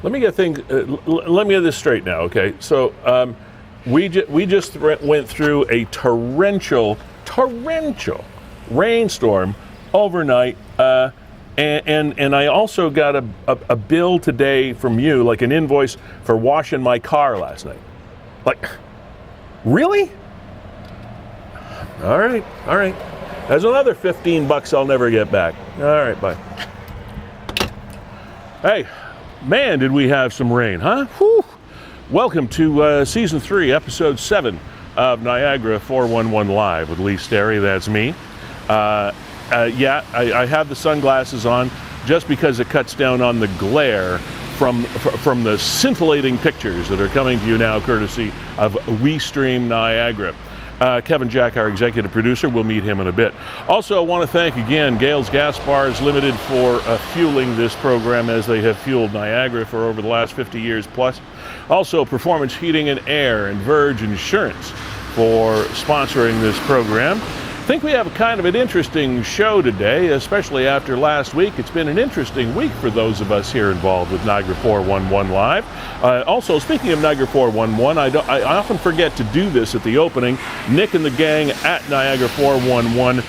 Let me get things. Let me get this straight now, okay? So we just went through a torrential rainstorm overnight, and I also got a bill today from you, like an invoice for washing my car last night. Like, really? All right. There's another $15 I'll never get back. All right, bye. Hey, man, did we have some rain, huh? Whew. Welcome to Season 3, Episode 7 of Niagara 411 Live with Sterry. That's me. I have the sunglasses on just because it cuts down on the glare from the scintillating pictures that are coming to you now courtesy of WeeStreem Niagara. Kevin Jack, our executive producer, we'll meet him in a bit. Also, I want to thank again Gale's Gas Bars Limited for fueling this program as they have fueled Niagara for over the last 50 years plus. Also, Performance Heating and Air and Verge Insurance for sponsoring this program. I think we have a kind of an interesting show today, especially after last week. It's been an interesting week for those of us here involved with Niagara 411 Live. Also, speaking of Niagara 411, I often forget to do this at the opening. Nick and the gang at Niagara 411,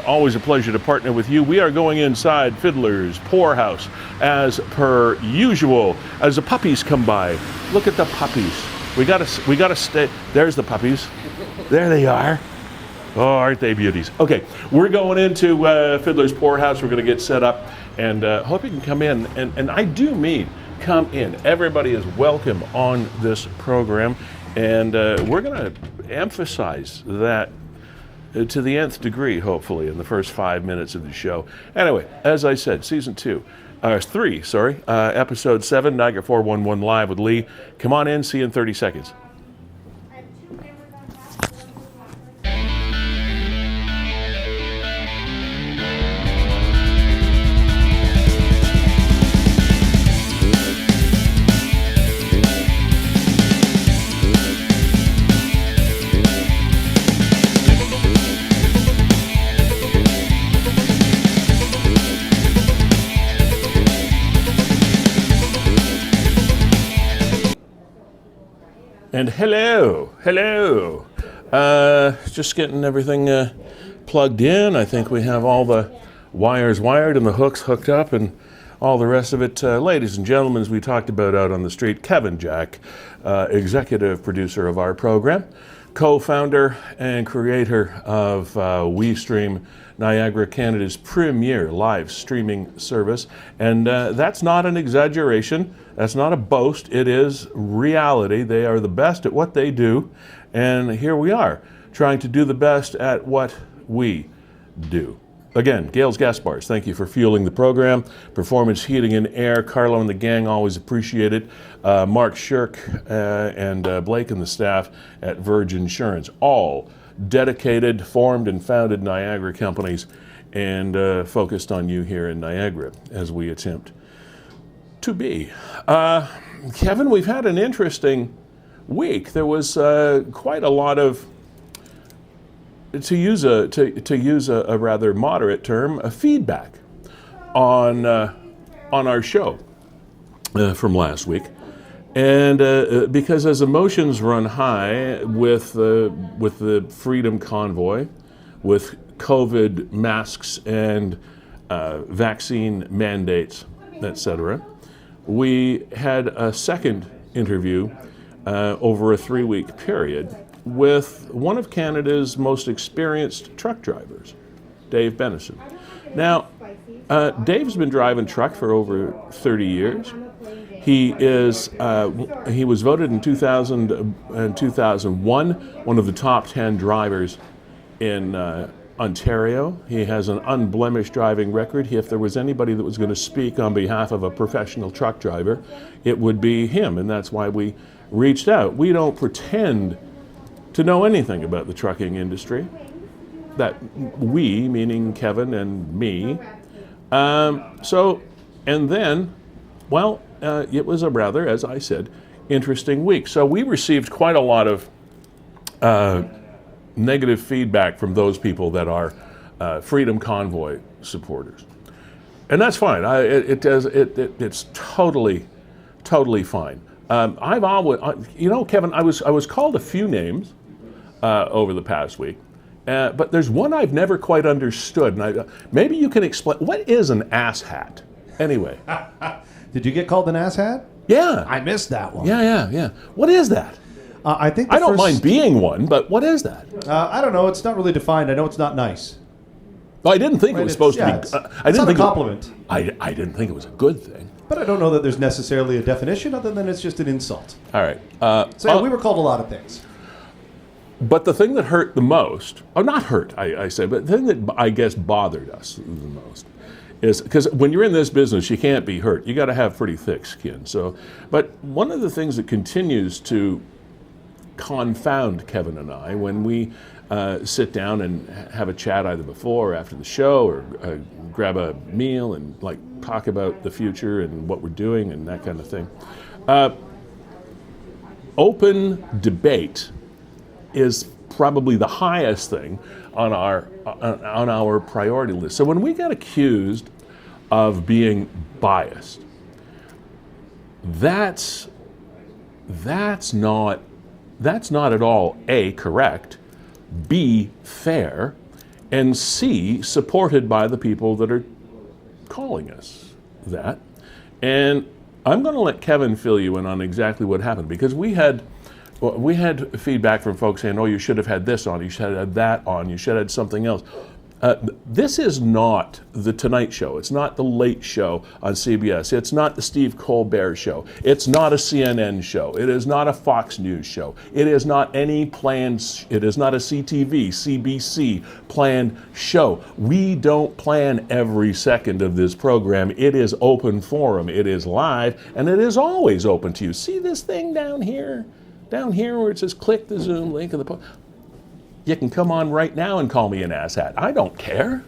always a pleasure to partner with you. We are going inside Fiddler's Poorhouse as per usual. As the puppies come by, look at the puppies. We gotta stay. There's the puppies. There they are. Oh, aren't they beauties? Okay, we're going into Fiddler's Poorhouse. We're going to get set up, and hope you can come in. And I do mean come in. Everybody is welcome on this program, and we're going to emphasize that to the nth degree, hopefully, in the first 5 minutes of the show. Anyway, as I said, Season 3, Episode 7, Niagara 411 Live with Lee. Come on in, see you in 30 seconds. And hello. Just getting everything plugged in. I think we have all the wires wired and the hooks hooked up and all the rest of it. Ladies and gentlemen, as we talked about out on the street, Kevin Jack, executive producer of our program, co-founder and creator of WeeStreem, Niagara, Canada's premier live streaming service. And that's not an exaggeration. That's not a boast. It is reality. They are the best at what they do. And here we are, trying to do the best at what we do. Again, Gale's Gas Bars, thank you for fueling the program. Performance Heating and Air, Carlo and the gang always appreciate it. Mark Shirk and Blake and the staff at Verge Insurance, all dedicated, formed and founded Niagara companies and focused on you here in Niagara as we attempt to be. Kevin, we've had an interesting week. There was quite a lot of, to use a rather moderate term, a feedback on our show from last week, and because as emotions run high with the Freedom Convoy, with COVID masks and vaccine mandates, etc., we had a second interview over a 3-week period with one of Canada's most experienced truck drivers, Dave Benison. Now, Dave's been driving truck for over 30 years. He was voted in 2000 and 2001 one of the top 10 drivers in Ontario. He has an unblemished driving record. If there was anybody that was going to speak on behalf of a professional truck driver, it would be him, and that's why we reached out. We don't pretend to know anything about the trucking industry. That we, meaning Kevin and me. It was a rather, as I said, interesting week. So we received quite a lot of negative feedback from those people that are Freedom Convoy supporters, and that's fine. It's totally totally fine. I've always, Kevin, I was called a few names over the past week, but there's one I've never quite understood, and maybe you can explain. What is an ass hat, anyway? Did you get called an ass hat? Yeah. I missed that one. Yeah. What is that? I think I don't mind being one, but what is that? I don't know. It's not really defined. I know it's not nice. Well, I didn't think it was supposed to be. It's not a compliment. I didn't think it was a good thing. But I don't know that there's necessarily a definition other than it's just an insult. All right. We were called a lot of things. But the thing that hurt the most, or not hurt, I say, but the thing that I guess bothered us the most is because when you're in this business, you can't be hurt. You got to have pretty thick skin. But one of the things that continues to confound Kevin and I when we sit down and have a chat either before or after the show, or grab a meal and talk about the future and what we're doing and that kind of thing. Open debate is probably the highest thing on our priority list. So when we get accused of being biased, that's not at all A, correct, B, fair, and C, supported by the people that are calling us that. And I'm going to let Kevin fill you in on exactly what happened, because we had feedback from folks saying, oh, you should have had this on, you should have had that on, you should have had something else. This is not the Tonight Show. It's not the Late Show on CBS. It's not the Steve Colbert Show. It's not a CNN show. It is not a Fox News show. It is not any planned, it is not a CTV, CBC planned show. We don't plan every second of this program. It is open forum. It is live, and it is always open to you. See this thing down here? Down here where it says click the Zoom link of the post. You can come on right now and call me an asshat. I don't care.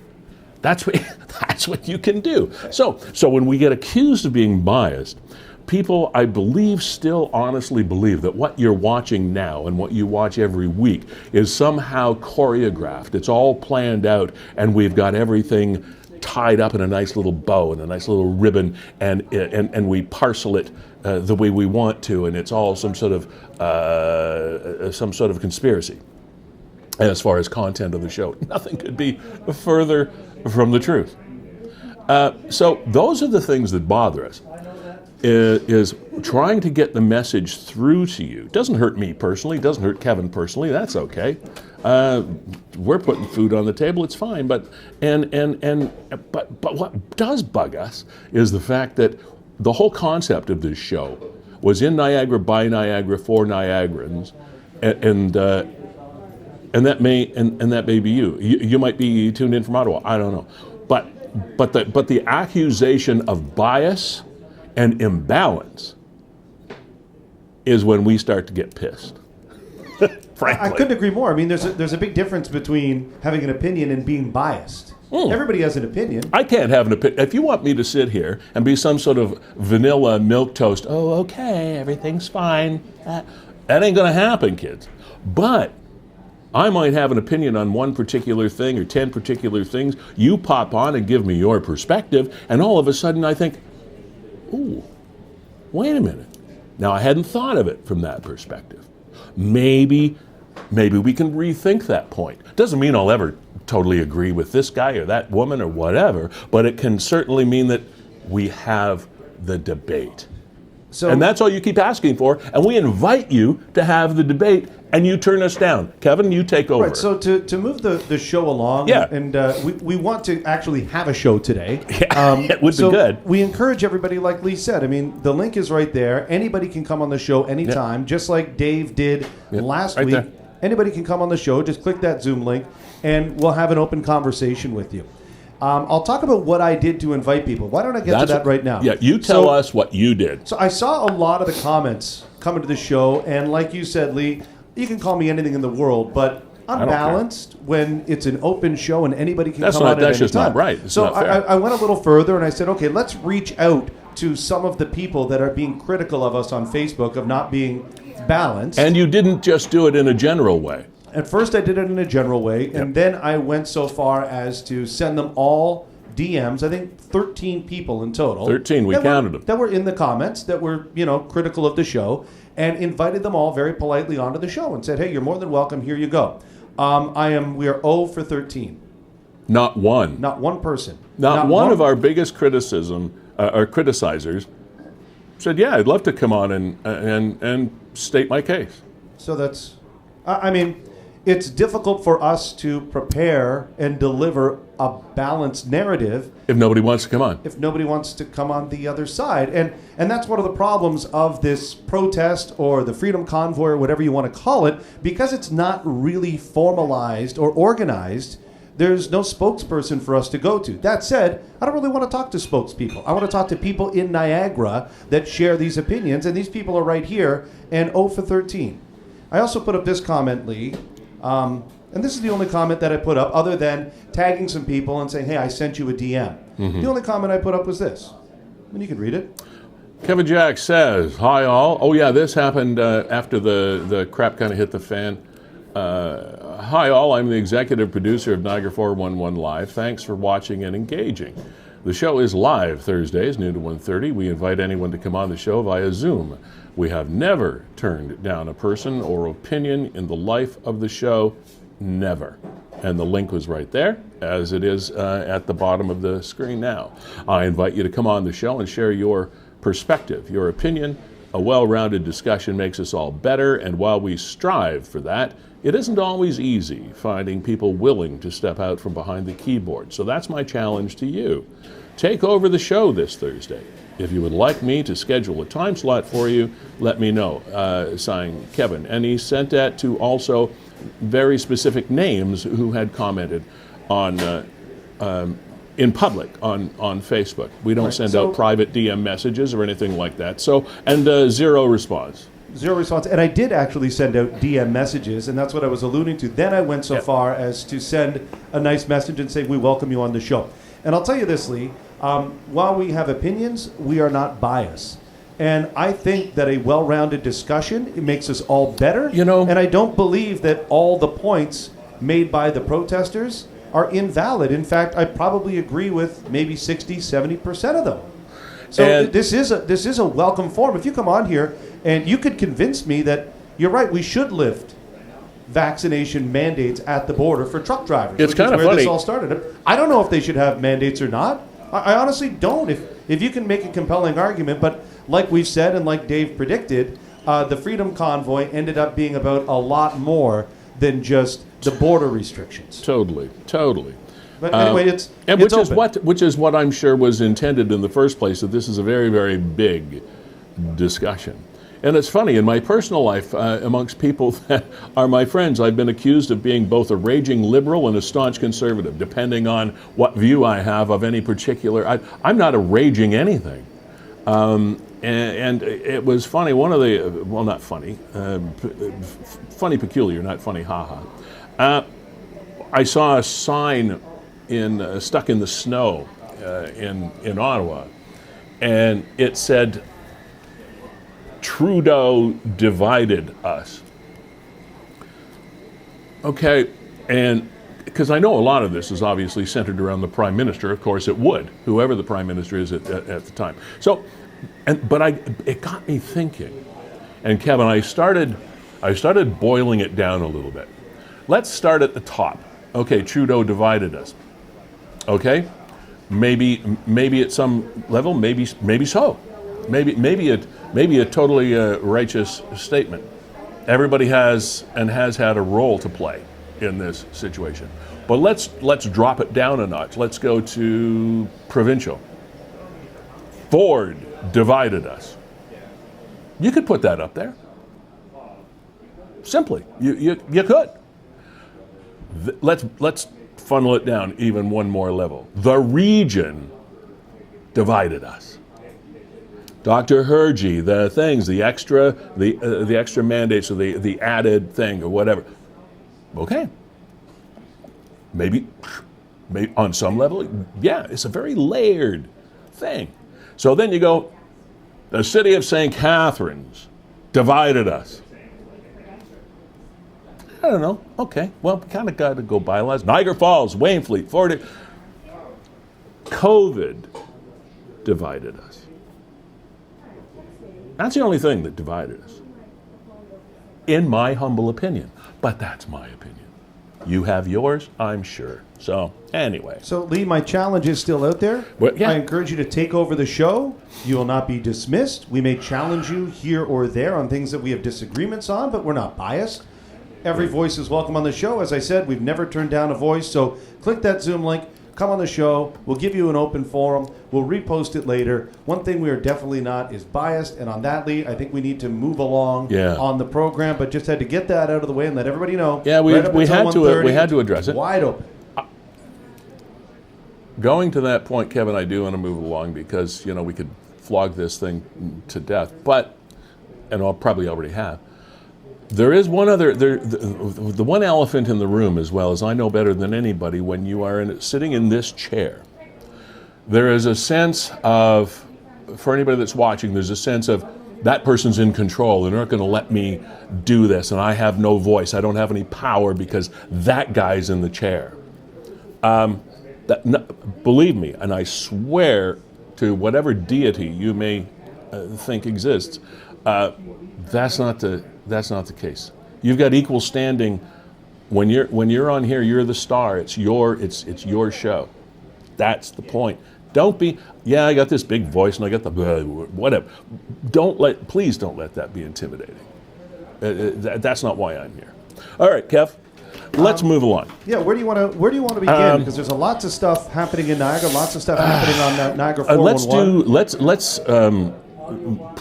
That's what you can do. So when we get accused of being biased, people, I believe, still honestly believe that what you're watching now and what you watch every week is somehow choreographed. It's all planned out, and we've got everything tied up in a nice little bow and a nice little ribbon, and we parcel it the way we want to, and it's all some sort of conspiracy. As far as content of the show, nothing could be further from the truth. So those are the things that bother us, is trying to get the message through to you. It doesn't hurt me personally, it doesn't hurt Kevin personally, that's okay. We're putting food on the table, it's fine, but what does bug us is the fact that the whole concept of this show was in Niagara, by Niagara, for Niagarans, and that may be you. You might be tuned in from Ottawa. I don't know, but the accusation of bias and imbalance is when we start to get pissed. Frankly, I couldn't agree more. I mean, there's a big difference between having an opinion and being biased. Everybody has an opinion. I can't have an opinion. If you want me to sit here and be some sort of vanilla milquetoast, oh, okay, everything's fine. That ain't going to happen, kids. But I might have an opinion on one particular thing or 10 particular things. You pop on and give me your perspective, and all of a sudden I think, ooh, wait a minute. Now, I hadn't thought of it from that perspective. Maybe we can rethink that point. Doesn't mean I'll ever totally agree with this guy or that woman or whatever, but it can certainly mean that we have the debate. And that's all you keep asking for, and we invite you to have the debate, and you turn us down. Kevin, you take over. Right, so to move the show along, and we want to actually have a show today. It would be good. We encourage everybody, like Lee said, I mean, the link is right there. Anybody can come on the show anytime, just like Dave did last week. There. Anybody can come on the show, just click that Zoom link, and we'll have an open conversation with you. I'll talk about what I did to invite people. Why don't I get to that right now? Yeah, you tell us what you did. So I saw a lot of the comments coming to the show, and like you said, Lee, you can call me anything in the world, but I'm balanced when it's an open show and anybody can come on at any time. That's just not right. It's so not fair. I went a little further and I said, okay, let's reach out to some of the people that are being critical of us on Facebook of not being balanced. And you didn't just do it in a general way. At first I did it in a general way, and then I went so far as to send them all DMs, I think 13 people in total. 13, we counted them. That were in the comments, that were, critical of the show, and invited them all very politely onto the show and said, hey, you're more than welcome, here you go. We are 0 for 13. Not one. Not one person. Not one of our biggest criticizers said, yeah, I'd love to come on and state my case. So that's, it's difficult for us to prepare and deliver a balanced narrative if nobody wants to come on. If nobody wants to come on the other side. And that's one of the problems of this protest or the Freedom Convoy or whatever you want to call it, because it's not really formalized or organized. There's no spokesperson for us to go to. That said, I don't really want to talk to spokespeople. I want to talk to people in Niagara that share these opinions, and these people are right here, and 0 for 13. I also put up this comment, Lee, and this is the only comment that I put up other than tagging some people and saying, hey, I sent you a DM. The only comment I put up was this. And you can read it. Kevin Jack says, hi all. Oh yeah, this happened after the crap kind of hit the fan. Hi all, I'm the executive producer of Niagara 411 Live. Thanks for watching and engaging. The show is live Thursdays, noon to 1:30. We invite anyone to come on the show via Zoom. We have never turned down a person or opinion in the life of the show. Never. And the link was right there, as it is at the bottom of the screen now. I invite you to come on the show and share your perspective, your opinion. A well-rounded discussion makes us all better, and while we strive for that, it isn't always easy finding people willing to step out from behind the keyboard. So that's my challenge to you. Take over the show this Thursday. If you would like me to schedule a time slot for you, let me know. Signed, Kevin. And he sent that to also very specific names who had commented on in public on Facebook. We don't send out private DM messages or anything like that. So, and zero response. Zero response. And I did actually send out DM messages, and that's what I was alluding to. Then I went so far as to send a nice message and say, we welcome you on the show. And I'll tell you this, Lee, while we have opinions, we are not biased. And I think that a well-rounded discussion, it makes us all better. And I don't believe that all the points made by the protesters are invalid. In fact, I probably agree with maybe 60, 70% of them. So this is a welcome forum. If you come on here and you could convince me that you're right, we should lift vaccination mandates at the border for truck drivers. It's kind of funny. This all started. I don't know if they should have mandates or not. I honestly don't. If you can make a compelling argument, but like we've said and like Dave predicted, the Freedom Convoy ended up being about a lot more than just the border restrictions. Totally. But anyway, it's open. Which is what I'm sure was intended in the first place, that this is a very, very big discussion. And it's funny, in my personal life, amongst people that are my friends, I've been accused of being both a raging liberal and a staunch conservative, depending on what view I have of any particular... I'm not a raging anything. And it was funny, one of the... Well, not funny. Funny peculiar, not funny haha. I saw a sign stuck in the snow in Ottawa, and it said, Trudeau divided us. Okay, and because I know a lot of this is obviously centered around the Prime Minister, of course it would, whoever the Prime Minister is at the time. So, but it got me thinking, and Kevin, I started boiling it down a little bit. Let's start at the top. Okay, Trudeau divided us. Okay, maybe at some level, maybe so. Maybe a totally righteous statement. Everybody has had a role to play in this situation. But let's drop it down a notch. Let's go to provincial. Ford divided us. You could put that up there. Simply, you could. Let's funnel it down even one more level. The region divided us. Dr. Hergy, the things, the extra mandates, or the added thing, or whatever. Okay. Maybe on some level, yeah, it's a very layered thing. So then you go, the city of St. Catharines divided us. I don't know. Okay. Well, we kind of got to go bylaws. Niagara Falls, Wainfleet, Feulled. COVID divided us. That's the only thing that divided us, in my humble opinion. But that's my opinion. You have yours, I'm sure. So, anyway. So, Lee, my challenge is still out there. Well, yeah. I encourage you to take over the show. You will not be dismissed. We may challenge you here or there on things that we have disagreements on, but we're not biased. Every voice is welcome on the show. As I said, we've never turned down a voice. So, click that Zoom link. Come on the show. We'll give you an open forum. We'll repost it later. One thing we are definitely not is biased. And on that, Lee, I think we need to move along on the program. But just had to get that out of the way and let everybody know. Yeah, we had to address it. Wide open. Going to that point, Kevin, I do want to move along because, we could flog this thing to death. But, and I'll probably already have, there is one other, the one elephant in the room, as well as I know better than anybody, when you are sitting in this chair, there is a sense of, for anybody that's watching, there's a sense of that person's in control. They're not going to let me do this, and I have no voice. I don't have any power because that guy's in the chair. Believe me, and I swear to whatever deity you may think exists, that's not the case. You've got equal standing. When you're on here, you're the star. It's your show. That's the point. Don't be, I got this big voice and I got the whatever. Please don't let that be intimidating. That's not why I'm here. All right, Kev. Let's move along. Yeah, where do you want to begin? Because there's lots of stuff happening in Niagara, lots of stuff happening on Niagara 411. Let's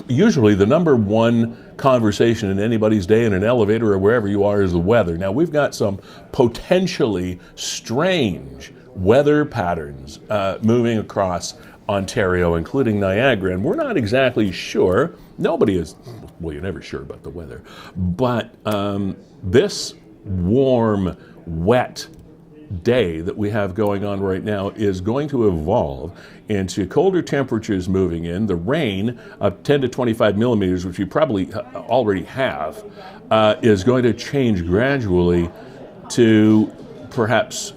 usually the number one conversation in anybody's day in an elevator or wherever you are is the weather. Now we've got some potentially strange weather patterns moving across Ontario, including Niagara, and we're not exactly sure. Nobody is. Well, you're never sure about the weather, but this warm, wet day that we have going on right now is going to evolve into colder temperatures moving in. The rain of 10 to 25 millimeters, which we probably already have, is going to change gradually to perhaps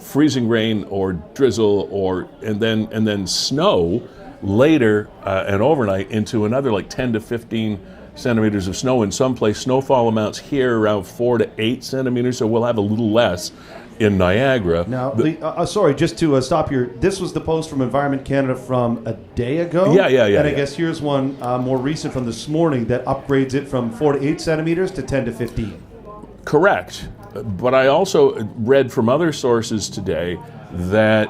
freezing rain or drizzle, and then snow later and overnight into another like 10 to 15 centimeters of snow in some place. Snowfall amounts here around 4 to 8 centimeters, so we'll have a little less in Niagara. Now, sorry, just to stop here, this was the post from Environment Canada from a day ago? Yeah. And I guess here's one more recent from this morning that upgrades it from 4 to 8 centimeters to 10 to 15. Correct. But I also read from other sources today that,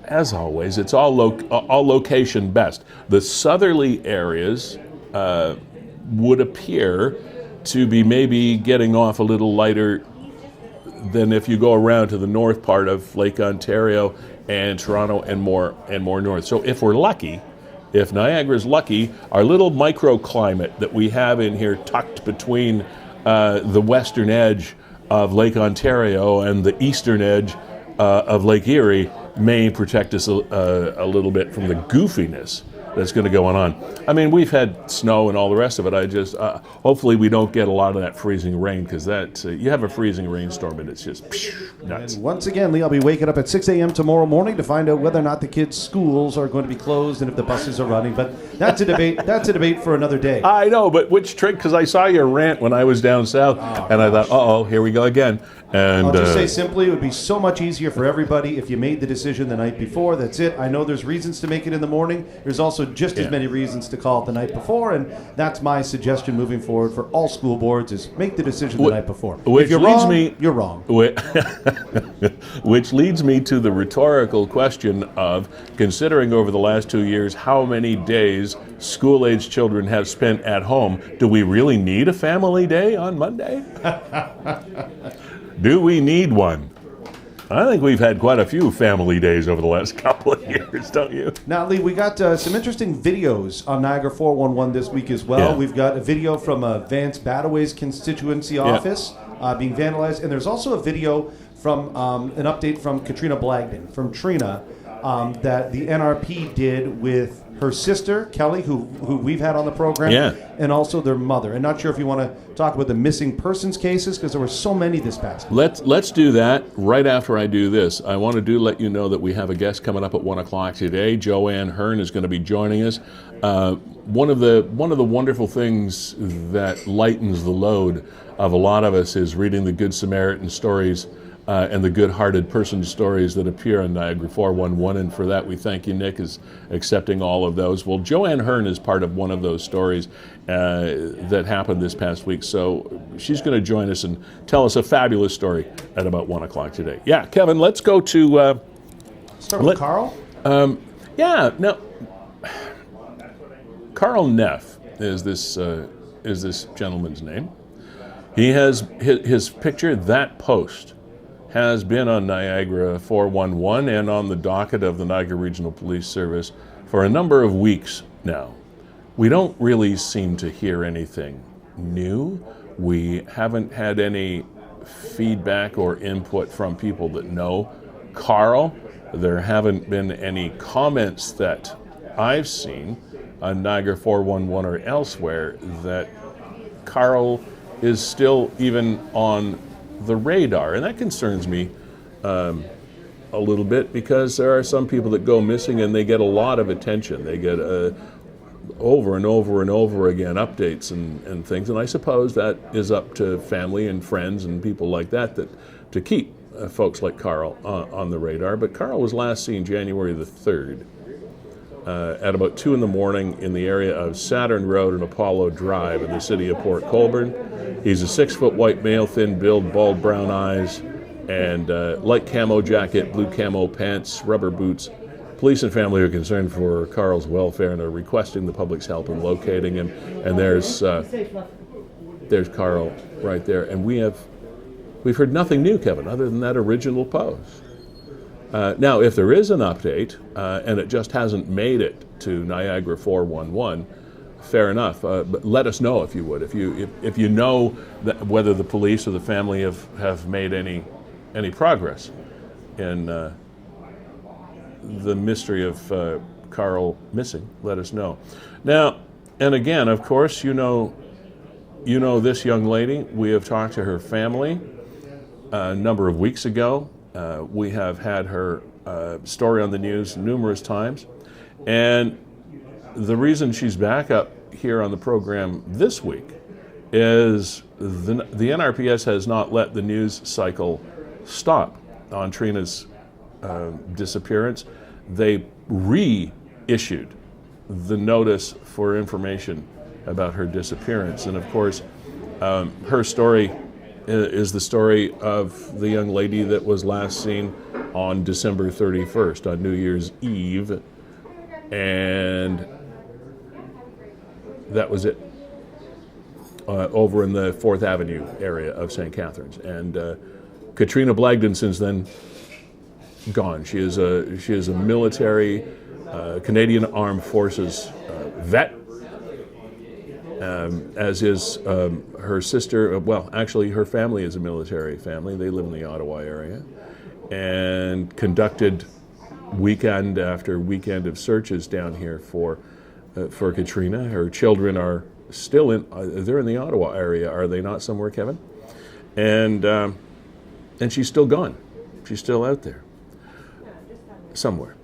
as always, it's all location best. The southerly areas would appear to be maybe getting off a little lighter than if you go around to the north part of Lake Ontario and Toronto and more north. So if we're lucky, if Niagara's lucky, our little microclimate that we have in here tucked between the western edge of Lake Ontario and the eastern edge of Lake Erie may protect us a little bit from the goofiness that's going to go on. I mean, we've had snow and all the rest of it. I just, hopefully we don't get a lot of that freezing rain, because that, you have a freezing rainstorm and it's just nuts. And once again, Lee, I'll be waking up at 6 a.m. tomorrow morning to find out whether or not the kids' schools are going to be closed and if the buses are running. But that's a debate for another day. I know, but which trick, because I saw your rant when I was down south, and I thought, here we go again. And I'll just say simply, it would be so much easier for everybody if you made the decision the night before. That's it. I know there's reasons to make it in the morning. There's also just as many reasons to call it the night before, and that's my suggestion moving forward for all school boards: is make the decision the night before. If you're wrong, you're wrong. Which leads me to the rhetorical question of, considering over the last 2 years how many days school-aged children have spent at home, do we really need a family day on Monday? Do we need one? I think we've had quite a few family days over the last couple of years, don't you? Now, Lee, we got some interesting videos on Niagara 411 this week as well. Yeah. We've got a video from Vance Badaway's constituency office being vandalized, and there's also a video from an update from Katrina Blagden, from Trina, that the NRP did with her sister, Kelly, who we've had on the program, and also their mother. And not sure if you want to talk about the missing persons cases, because there were so many this past week. Let's do that right after I do this. I want to let you know that we have a guest coming up at 1 o'clock today. Joanne Hearn is going to be joining us. One of the wonderful things that lightens the load of a lot of us is reading the Good Samaritan stories and the good-hearted person stories that appear on Niagara 411, and for that we thank you, Nick, is accepting all of those. Well, Joanne Hearn is part of one of those stories that happened this past week, so she's going to join us and tell us a fabulous story at about 1 o'clock today. Yeah, Kevin, let's go to... Start with Carl? Carl Neff is this gentleman's name. He has his picture, that post, has been on Niagara 411 and on the docket of the Niagara Regional Police Service for a number of weeks now. We don't really seem to hear anything new. We haven't had any feedback or input from people that know Carl. There haven't been any comments that I've seen on Niagara 411 or elsewhere that Carl is still even on the radar, and that concerns me a little bit, because there are some people that go missing and they get a lot of attention. They get over and over and over again updates and things, and I suppose that is up to family and friends and people like that to keep folks like Carl on the radar. But Carl was last seen January the 3rd at about 2 in the morning in the area of Saturn Road and Apollo Drive in the city of Port Colborne. He's a 6-foot white male, thin build, bald brown eyes, and light camo jacket, blue camo pants, rubber boots. Police and family are concerned for Carl's welfare and are requesting the public's help in locating him. And there's Carl right there. And we've heard nothing new, Kevin, other than that original post. Now, if there is an update and it just hasn't made it to Niagara 411, fair enough. But let us know if you would. If you know that whether the police or the family have made any progress in the mystery of Carl missing, let us know. Now, and again, of course, you know this young lady. We have talked to her family a number of weeks ago. We have had her story on the news numerous times, and the reason she's back up here on the program this week is the NRPS has not let the news cycle stop on Trina's disappearance. They reissued the notice for information about her disappearance, and of course her story is the story of the young lady that was last seen on December 31st, on New Year's Eve, and that was it, over in the 4th Avenue area of St. Catharines. And Katrina Blagden, since then, gone. She is a military, Canadian Armed Forces vet, as is her sister. Well, actually, her family is a military family. They live in the Ottawa area, and conducted weekend after weekend of searches down here for Katrina. Her children are still they're in the Ottawa area, are they not, somewhere, Kevin? And she's still gone. She's still out there somewhere.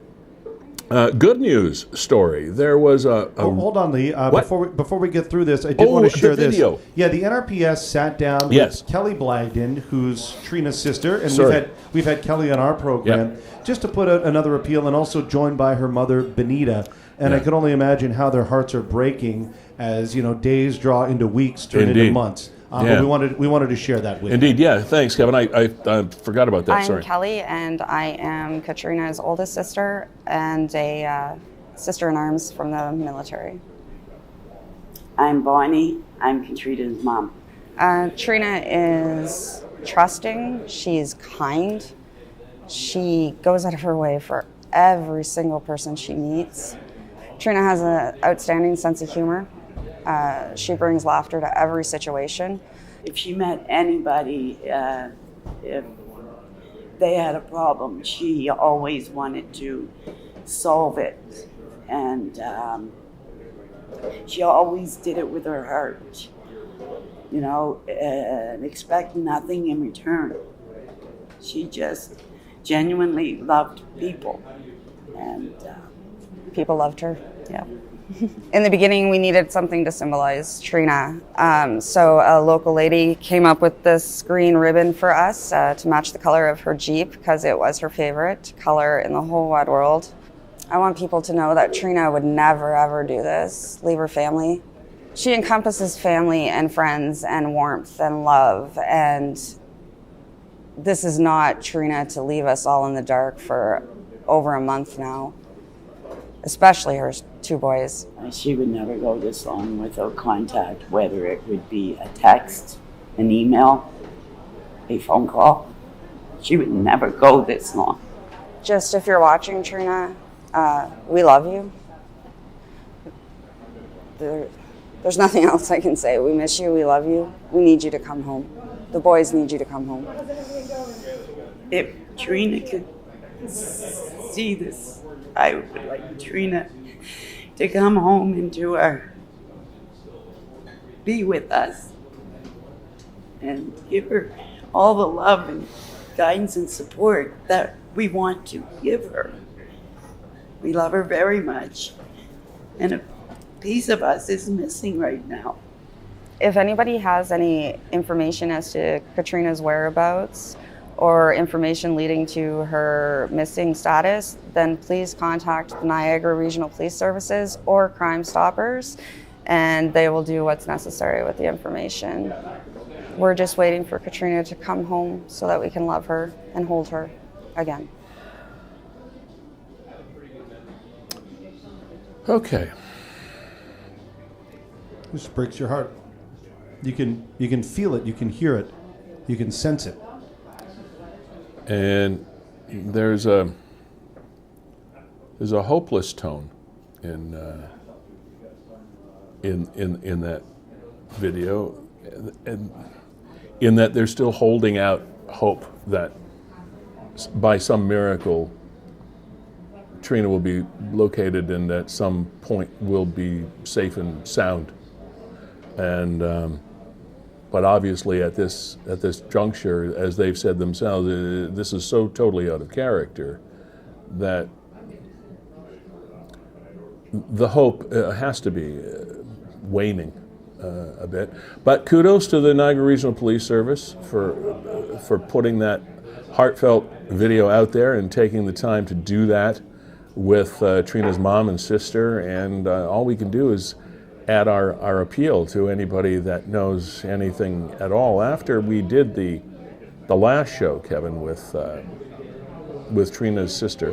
Good news story. There was hold on, Lee. Before we get through this, I did want to share the video. This. Yeah, the NRPS sat down with Kelly Blagden, who's Trina's sister, and we've had Kelly on our program, just to put out another appeal, and also joined by her mother, Benita. And I could only imagine how their hearts are breaking as days draw into weeks, turn into months. But we wanted to share that with you. Indeed, yeah. Thanks, Kevin. I forgot about that. I'm Kelly, and I am Katrina's oldest sister and a sister-in-arms from the military. I'm Bonnie. I'm Katrina's mom. Trina is trusting. She's kind. She goes out of her way for every single person she meets. Trina has an outstanding sense of humor. She brings laughter to every situation. If she met anybody, if they had a problem, she always wanted to solve it And she always did it with her heart, you know, and expect nothing in return. She just genuinely loved people, and People loved her, yeah. In the beginning, we needed something to symbolize Trina. So a local lady came up with this green ribbon for us to match the color of her Jeep, because it was her favorite color in the whole wide world. I want people to know that Trina would never, ever do this, leave her family. She encompasses family and friends and warmth and love, and this is not Trina to leave us all in the dark for over a month now, especially her two boys. she would never go this long without contact, whether it would be a text, an email, a phone call. She would never go this long. Just if you're watching, Trina, we love you. There's nothing else I can say. We miss you, we love you. We need you to come home. The boys need you to come home. If Trina could see this, I would like Trina to come home and be with us and give her all the love and guidance and support that we want to give her. We love her very much, and a piece of us is missing right now. If anybody has any information as to Katrina's whereabouts or information leading to her missing status, then please contact the Niagara Regional Police Services or Crime Stoppers, and they will do what's necessary with the information. We're just waiting for Katrina to come home so that we can love her and hold her again. Okay. This breaks your heart. You can feel it, you can hear it, you can sense it. And there's a hopeless tone in that video, and in that they're still holding out hope that by some miracle Trina will be located and at some point will be safe and sound. And but obviously at this juncture, as they've said themselves, this is so totally out of character that the hope has to be waning a bit. But kudos to the Niagara Regional Police Service for putting that heartfelt video out there and taking the time to do that with Trina's mom and sister. And all we can do is add our appeal to anybody that knows anything at all. After we did the last show, Kevin, with Trina's sister,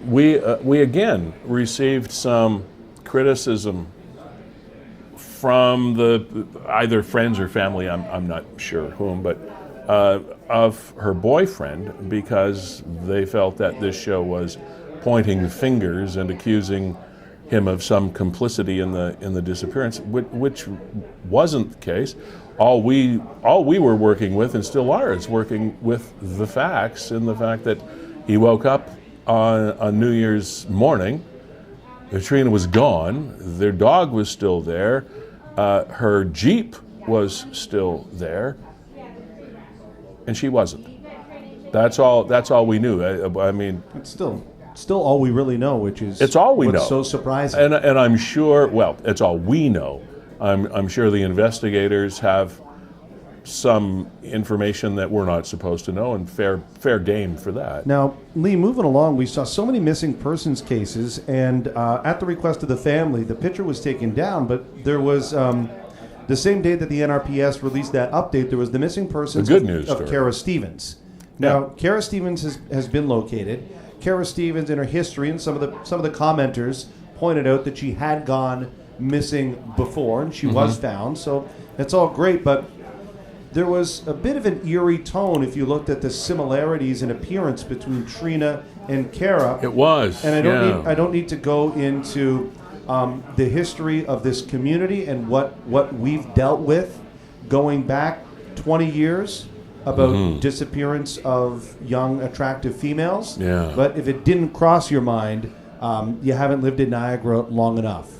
we again received some criticism from either friends or family, I'm not sure whom, but of her boyfriend, because they felt that this show was pointing fingers and accusing him of some complicity in the disappearance, which wasn't the case. All we were working with, and still are, is working with the facts, and the fact that he woke up on New Year's morning. Trina was gone. Their dog was still there. Her Jeep was still there, and she wasn't. That's all we knew. I mean, It's still all we really know, which is it's all we what's know. so surprising. And I'm sure, well, it's all we know. I'm sure the investigators have some information that we're not supposed to know, and fair game for that. Now, Lee, moving along, we saw so many missing persons cases, and at the request of the family, the picture was taken down, but there was, the same day that the NRPS released that update, there was the missing persons The good news of story. Kara Stevens. Now, Kara Stevens has been located. Kara Stevens, in her history, and some of the commenters pointed out that she had gone missing before, and she was found, so that's all great, but there was a bit of an eerie tone if you looked at the similarities in appearance between Trina and Kara. It was, And yeah. I don't need to go into the history of this community and what we've dealt with going back 20 years about disappearance of young, attractive females. Yeah. But if it didn't cross your mind, you haven't lived in Niagara long enough.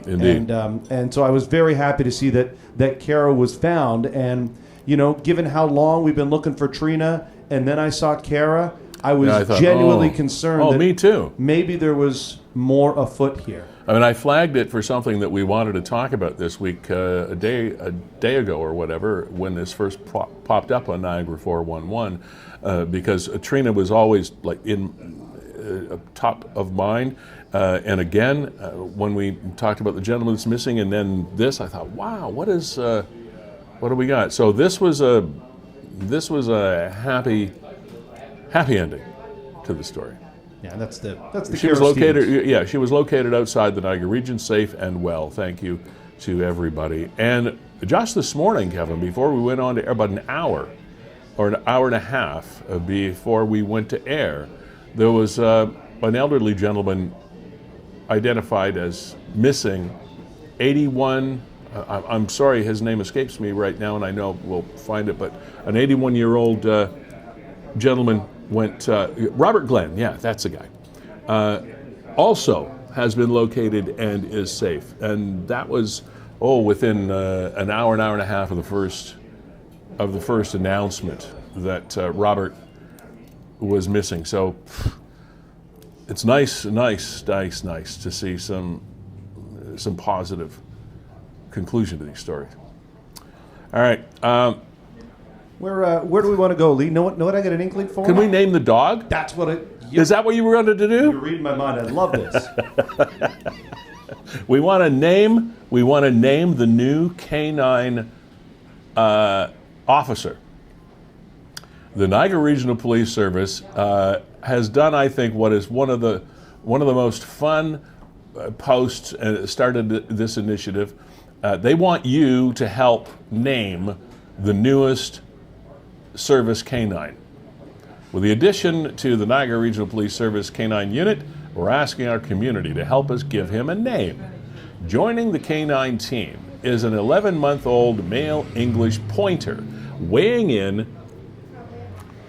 Indeed. And so I was very happy to see that Kara was found. And, you know, given how long we've been looking for Trina, and then I saw Kara, I was genuinely concerned that me too. maybe there was more afoot here. I mean, I flagged it for something that we wanted to talk about this week, a day ago or whatever, when this first popped up on Niagara 411, because Trina was always like in top of mind. And again, when we talked about the gentleman that's missing, and then this, I thought, wow, what do we got? So this was a happy ending to the story. Yeah, that's the She was located. Yeah, she was located outside the Niagara region, safe and well. Thank you to everybody. And just this morning, Kevin, before we went on to air, about an hour or an hour and a half before we went to air, there was an elderly gentleman identified as missing. 81. I'm sorry, his name escapes me right now, and I know we'll find it. But an 81-year-old gentleman went. Robert Glenn, yeah, that's the guy. Also has been located and is safe, and that was within an hour and a half of the first announcement that Robert was missing. So it's nice to see some positive conclusion to these stories. All right. Where do we want to go, Lee? Know what I got an inkling for? Can we name the dog? That's what it... Is that what you were going to do? You're reading my mind. I love this. We want to name the new canine officer. The Niagara Regional Police Service has done, I think, what is one of the most fun posts, and started this initiative. They want you to help name the newest service canine. With the addition to the Niagara Regional Police Service Canine Unit, we're asking our community to help us give him a name. Joining the canine team is an 11-month-old male English pointer, weighing in.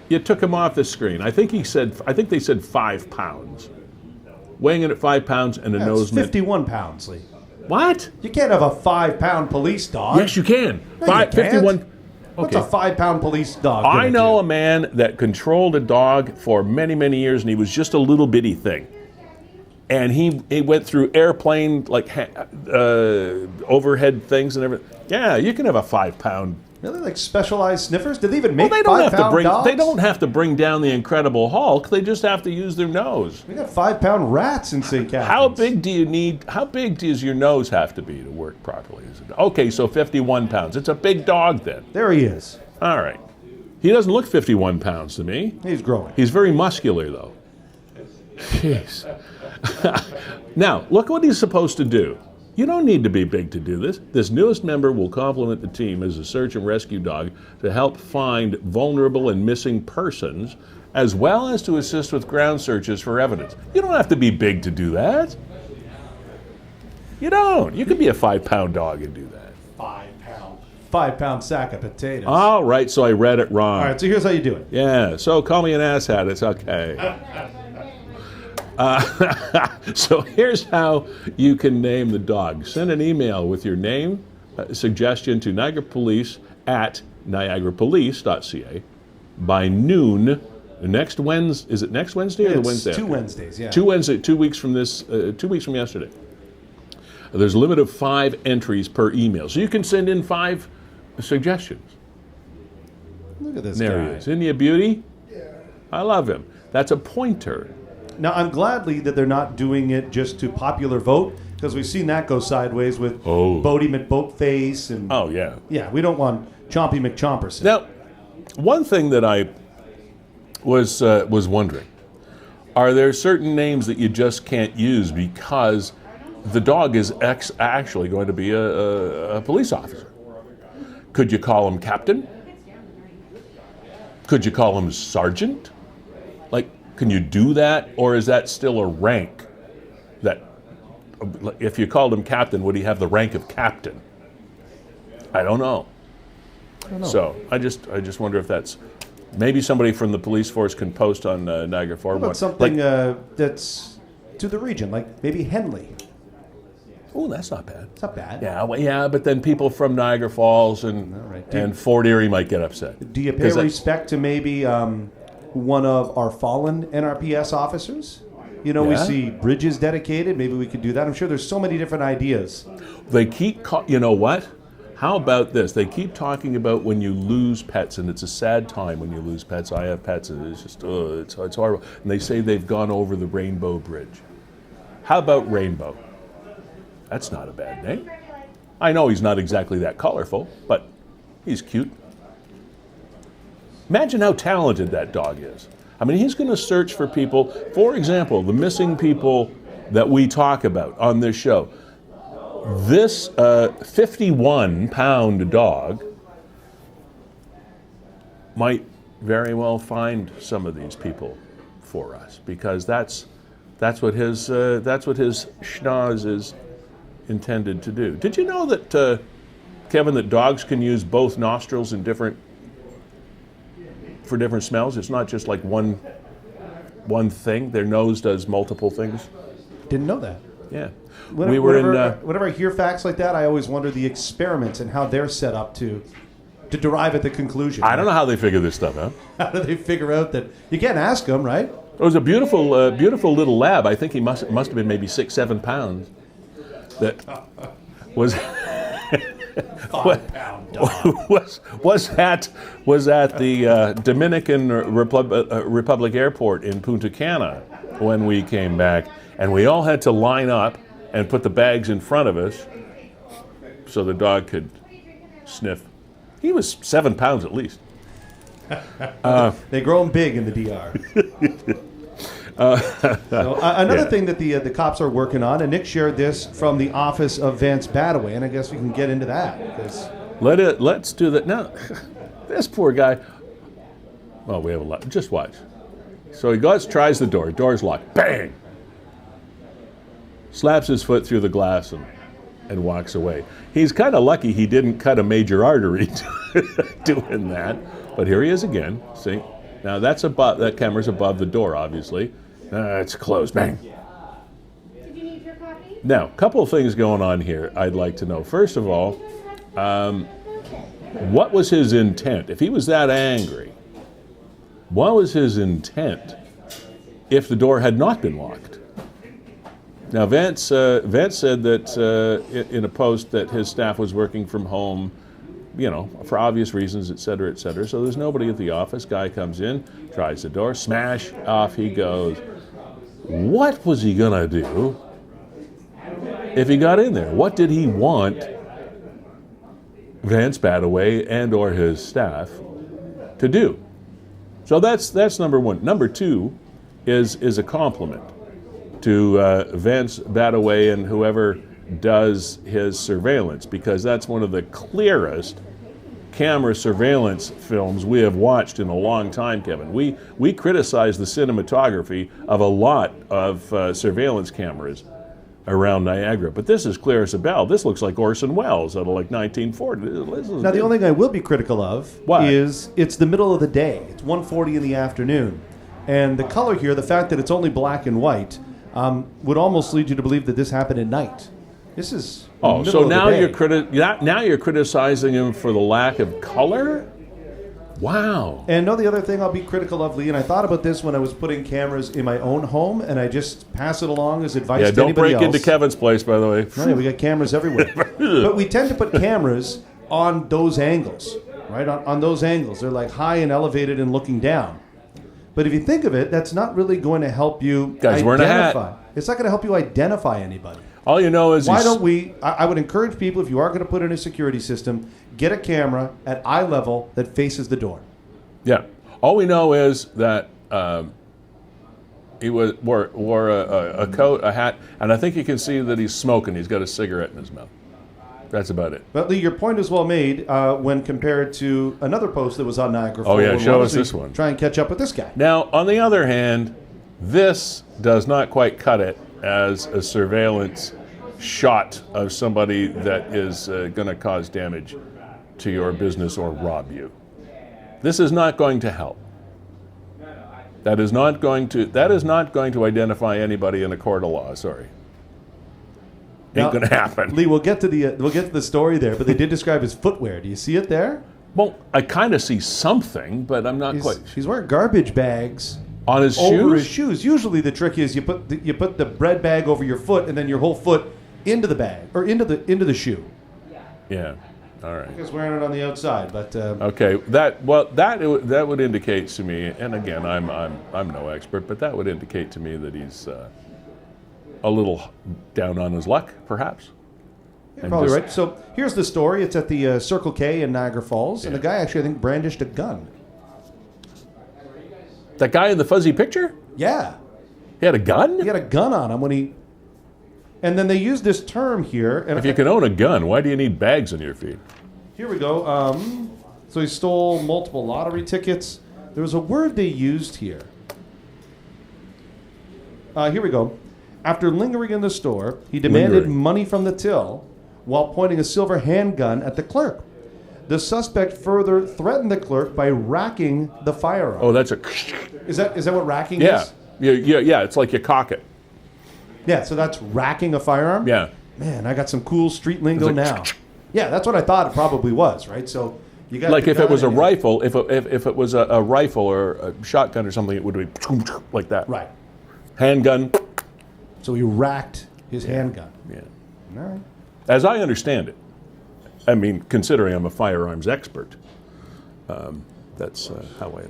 You took him off the screen. I think they said 5 pounds. Weighing in at 5 pounds and a nose. 51 pounds, Lee. What? You can't have a 5-pound police dog. Yes, you can. No, you can't. 51. What's Okay. a 5-pound police dog? I know a man that controlled a dog for many, many years, and he was just a little bitty thing. And he went through airplane, overhead things and everything. Yeah, you can have a 5-pound. Really, like specialized sniffers? Do they even make They don't 5-pound dogs? They don't have to bring down the Incredible Hulk. They just have to use their nose. We got 5-pound rats in St. Catharines. How big does your nose have to be to work properly? Okay, so 51 pounds. It's a big dog then. There he is. All right. He doesn't look 51 pounds to me. He's growing. He's very muscular, though. Jeez. Now, look what he's supposed to do. You don't need to be big to do this. This newest member will complement the team as a search and rescue dog to help find vulnerable and missing persons, as well as to assist with ground searches for evidence. You don't have to be big to do that. You don't. You could be a 5-pound dog and do that. 5-pound sack of potatoes. All right, so I read it wrong. All right, so here's how you do it. Yeah, so call me an asshat. It's okay. So here's how you can name the dog. Send an email with your name, suggestion to Niagara Police at niagarapolice.ca by noon next Wednesday. Is it next Wednesday or the Wednesday? 2 after? Wednesdays, yeah. 2 Wednesday, 2 weeks from this, 2 weeks from yesterday. There's a limit of 5 entries per email, so you can send in 5 suggestions. Look at this There guy. he is. Isn't he a beauty? Yeah. I love him. That's a pointer. Now, I'm glad, Lee, that they're not doing it just to popular vote, because we've seen that go sideways with Bodie McBoatface and... Oh, yeah. Yeah, we don't want Chompy McChomperson. Now, one thing that I was wondering, are there certain names that you just can't use because the dog is actually going to be a police officer? Could you call him captain? Could you call him sergeant? Like, can you do that, or is that still a rank? That if you called him captain, would he have the rank of captain? I don't know. So I just wonder if that's maybe somebody from the police force can post on Niagara 411. How about something that's to the region, like maybe Henley. Oh, that's not bad. It's not bad. Yeah, well, yeah, but then people from Niagara Falls and Fort Erie might get upset. Do you pay respect to maybe one of our fallen NRPS officers? You know, we see bridges dedicated. Maybe we could do that. I'm sure there's so many different ideas. They keep, you know what? How about this? They keep talking about when you lose pets, and it's a sad time when you lose pets. I have pets, and it's just, it's horrible. And they say they've gone over the Rainbow Bridge. How about Rainbow? That's not a bad name. I know he's not exactly that colorful, but he's cute. Imagine how talented that dog is. I mean, he's going to search for people. For example, the missing people that we talk about on this show. This 51-pound dog might very well find some of these people for us, because that's what his schnoz is intended to do. Did you know that, Kevin, that dogs can use both nostrils in for different smells? It's not just like one thing. Their nose does multiple things. Didn't know that. Yeah. Whenever I hear facts like that, I always wonder the experiments and how they're set up to derive at the conclusion. I don't know how they figure this stuff out. How do they figure out that? You can't ask them, right? It was a beautiful little lab. I think he must have been maybe 6-7 pounds. That was 5-pound dog. was at the Dominican Republic Airport in Punta Cana when we came back, and we all had to line up and put the bags in front of us so the dog could sniff. He was 7 pounds at least. They grow them big in the DR. Another thing that the cops are working on, and Nick shared this from the office of Vance Badaway, and I guess we can get into that. Because let's do that now. This poor guy. Oh, we have a lot. Just watch. So he tries the door. Door's locked. Bang! Slaps his foot through the glass and walks away. He's kind of lucky he didn't cut a major artery doing that. But here he is again. See? Now that camera's above the door, obviously. It's closed. Bang. Did you need your copy? Now, a couple of things going on here I'd like to know. First of all, what was his intent? If he was that angry, what was his intent if the door had not been locked? Now, Vance said that in a post that his staff was working from home, you know, for obvious reasons, et cetera, et cetera. So there's nobody at the office. Guy comes in, tries the door, smash, off he goes. What was he gonna do if he got in there? What did he want Vance Badaway and or his staff to do? So that's number one. Number two is a compliment to Vance Badaway and whoever does his surveillance, because that's one of the clearest camera surveillance films we have watched in a long time, Kevin. We criticize the cinematography of a lot of surveillance cameras around Niagara, but this is clear as a bell. This looks like Orson Welles out of like 1940. Now, the only thing I will be critical of is it's the middle of the day. It's 1:40 in the afternoon. And the color here, the fact that it's only black and white, would almost lead you to believe that this happened at night. This is so now you're criticizing him for the lack of color? Wow. And the other thing I'll be critical of, Lee, and I thought about this when I was putting cameras in my own home, and I just pass it along as advice to anybody else. Yeah, don't break into Kevin's place, by the way. No, we got cameras everywhere. But we tend to put cameras on those angles, right? On those angles. They're like high and elevated and looking down. But if you think of it, that's not really going to help you Guys, wearing a hat. It's not going to help you identify anybody. All you know is why don't we? I would encourage people, if you are going to put in a security system, get a camera at eye level that faces the door. Yeah. All we know is that he wore a coat, a hat, and I think you can see that he's smoking. He's got a cigarette in his mouth. That's about it. But Lee, your point is well made when compared to another post that was on Niagara Falls. Oh yeah, show us this one. Try and catch up with this guy. Now, on the other hand, this does not quite cut it as a surveillance shot of somebody that is going to cause damage to your business or rob you. This is not going to help. That is not going to identify anybody in a court of law. Sorry, Now, ain't going to happen. Lee, we'll get to the story there, but they did describe his footwear. Do you see it there? Well, I kind of see something, but I'm not quite. He's wearing garbage bags On his over shoes? his shoes. Usually, the trick is you put the bread bag over your foot, and then your whole foot into the bag or into the shoe. Yeah. All right. He's wearing it on the outside, but Okay. That would indicate to me, and again, I'm no expert, but that would indicate to me that he's a little down on his luck, perhaps. you're probably right. So here's the story. It's at the Circle K in Niagara Falls, and the guy actually, I think, brandished a gun. That guy in the fuzzy picture? Yeah, He had a gun? he had a gun on him when he. And then they use this term here. And If you can own a gun, why do you need bags on your feet? Here we go. So he stole multiple lottery tickets. There was a word they used here. Here we go. After lingering in the store, he demanded Lingering. money from the till while pointing a silver handgun at the clerk. The suspect further threatened the clerk by racking the firearm. Oh, that's a... Is that what racking Yeah. is? Yeah, it's like you cock it. Yeah, so that's racking a firearm? Yeah. Man, I got some cool street lingo It's like now. Yeah, that's what I thought it probably was, right? So you got Like the if it gun was a and you- rifle, if it was a rifle or a shotgun or something, it would be like that. Right. Handgun. So he racked his handgun. Yeah. All right. As I understand it, I mean, considering I'm a firearms expert, that's how I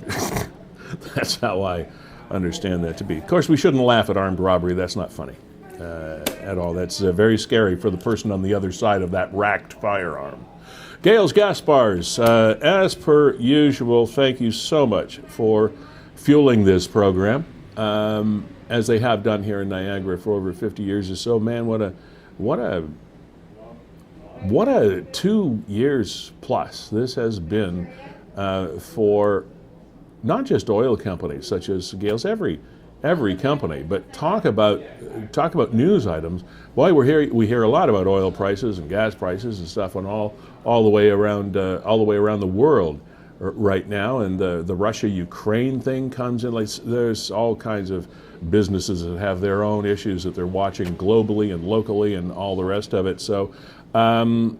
that's how I understand that to be. Of course, we shouldn't laugh at armed robbery. That's not funny at all. That's very scary for the person on the other side of that racked firearm. Gales Gas Bars, as per usual, thank you so much for fueling this program, as they have done here in Niagara for over 50 years or so. Man, what a 2 years plus this has been for not just oil companies such as Gales, every company, but talk about news items. Boy, we hear a lot about oil prices and gas prices and stuff on all the way around the world right now, and the Russia-Ukraine thing comes in. Like, there's all kinds of businesses that have their own issues that they're watching globally and locally and all the rest of it. So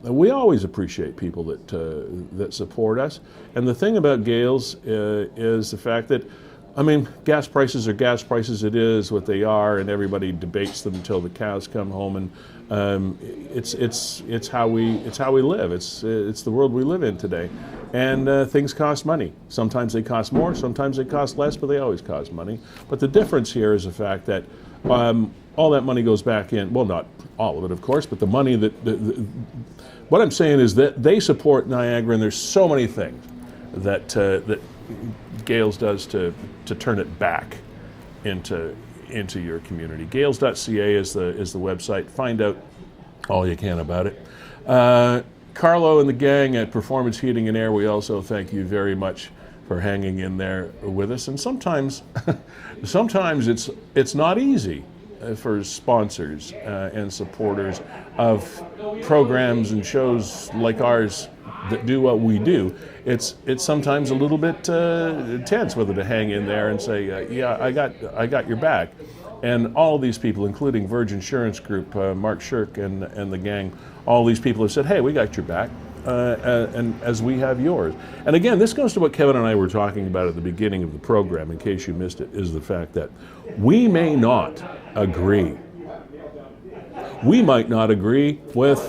we always appreciate people that support us. And the thing about Gales is the fact that, I mean, gas prices are gas prices. It is what they are, and everybody debates them until the cows come home. And it's how we live. It's the world we live in today. And things cost money. Sometimes they cost more. Sometimes they cost less. But they always cost money. But the difference here is the fact that all that money goes back in. Well, not all of it, of course, but the money that. What I'm saying is that they support Niagara, and there's so many things that Gales does to turn it back into your community. Gales.ca is the website. Find out all you can about it. Carlo and the gang at Performance Heating and Air, we also thank you very much for hanging in there with us. And sometimes it's not easy for sponsors and supporters of programs and shows like ours that do what we do. It's sometimes a little bit tense whether to hang in there and say, yeah, I got your back. And all these people, including Verge Insurance Group, Mark Shirk and the gang, all these people have said, hey, we got your back, and as we have yours. And again, this goes to what Kevin and I were talking about at the beginning of the program, in case you missed it, is the fact that we may not agree. We might not agree with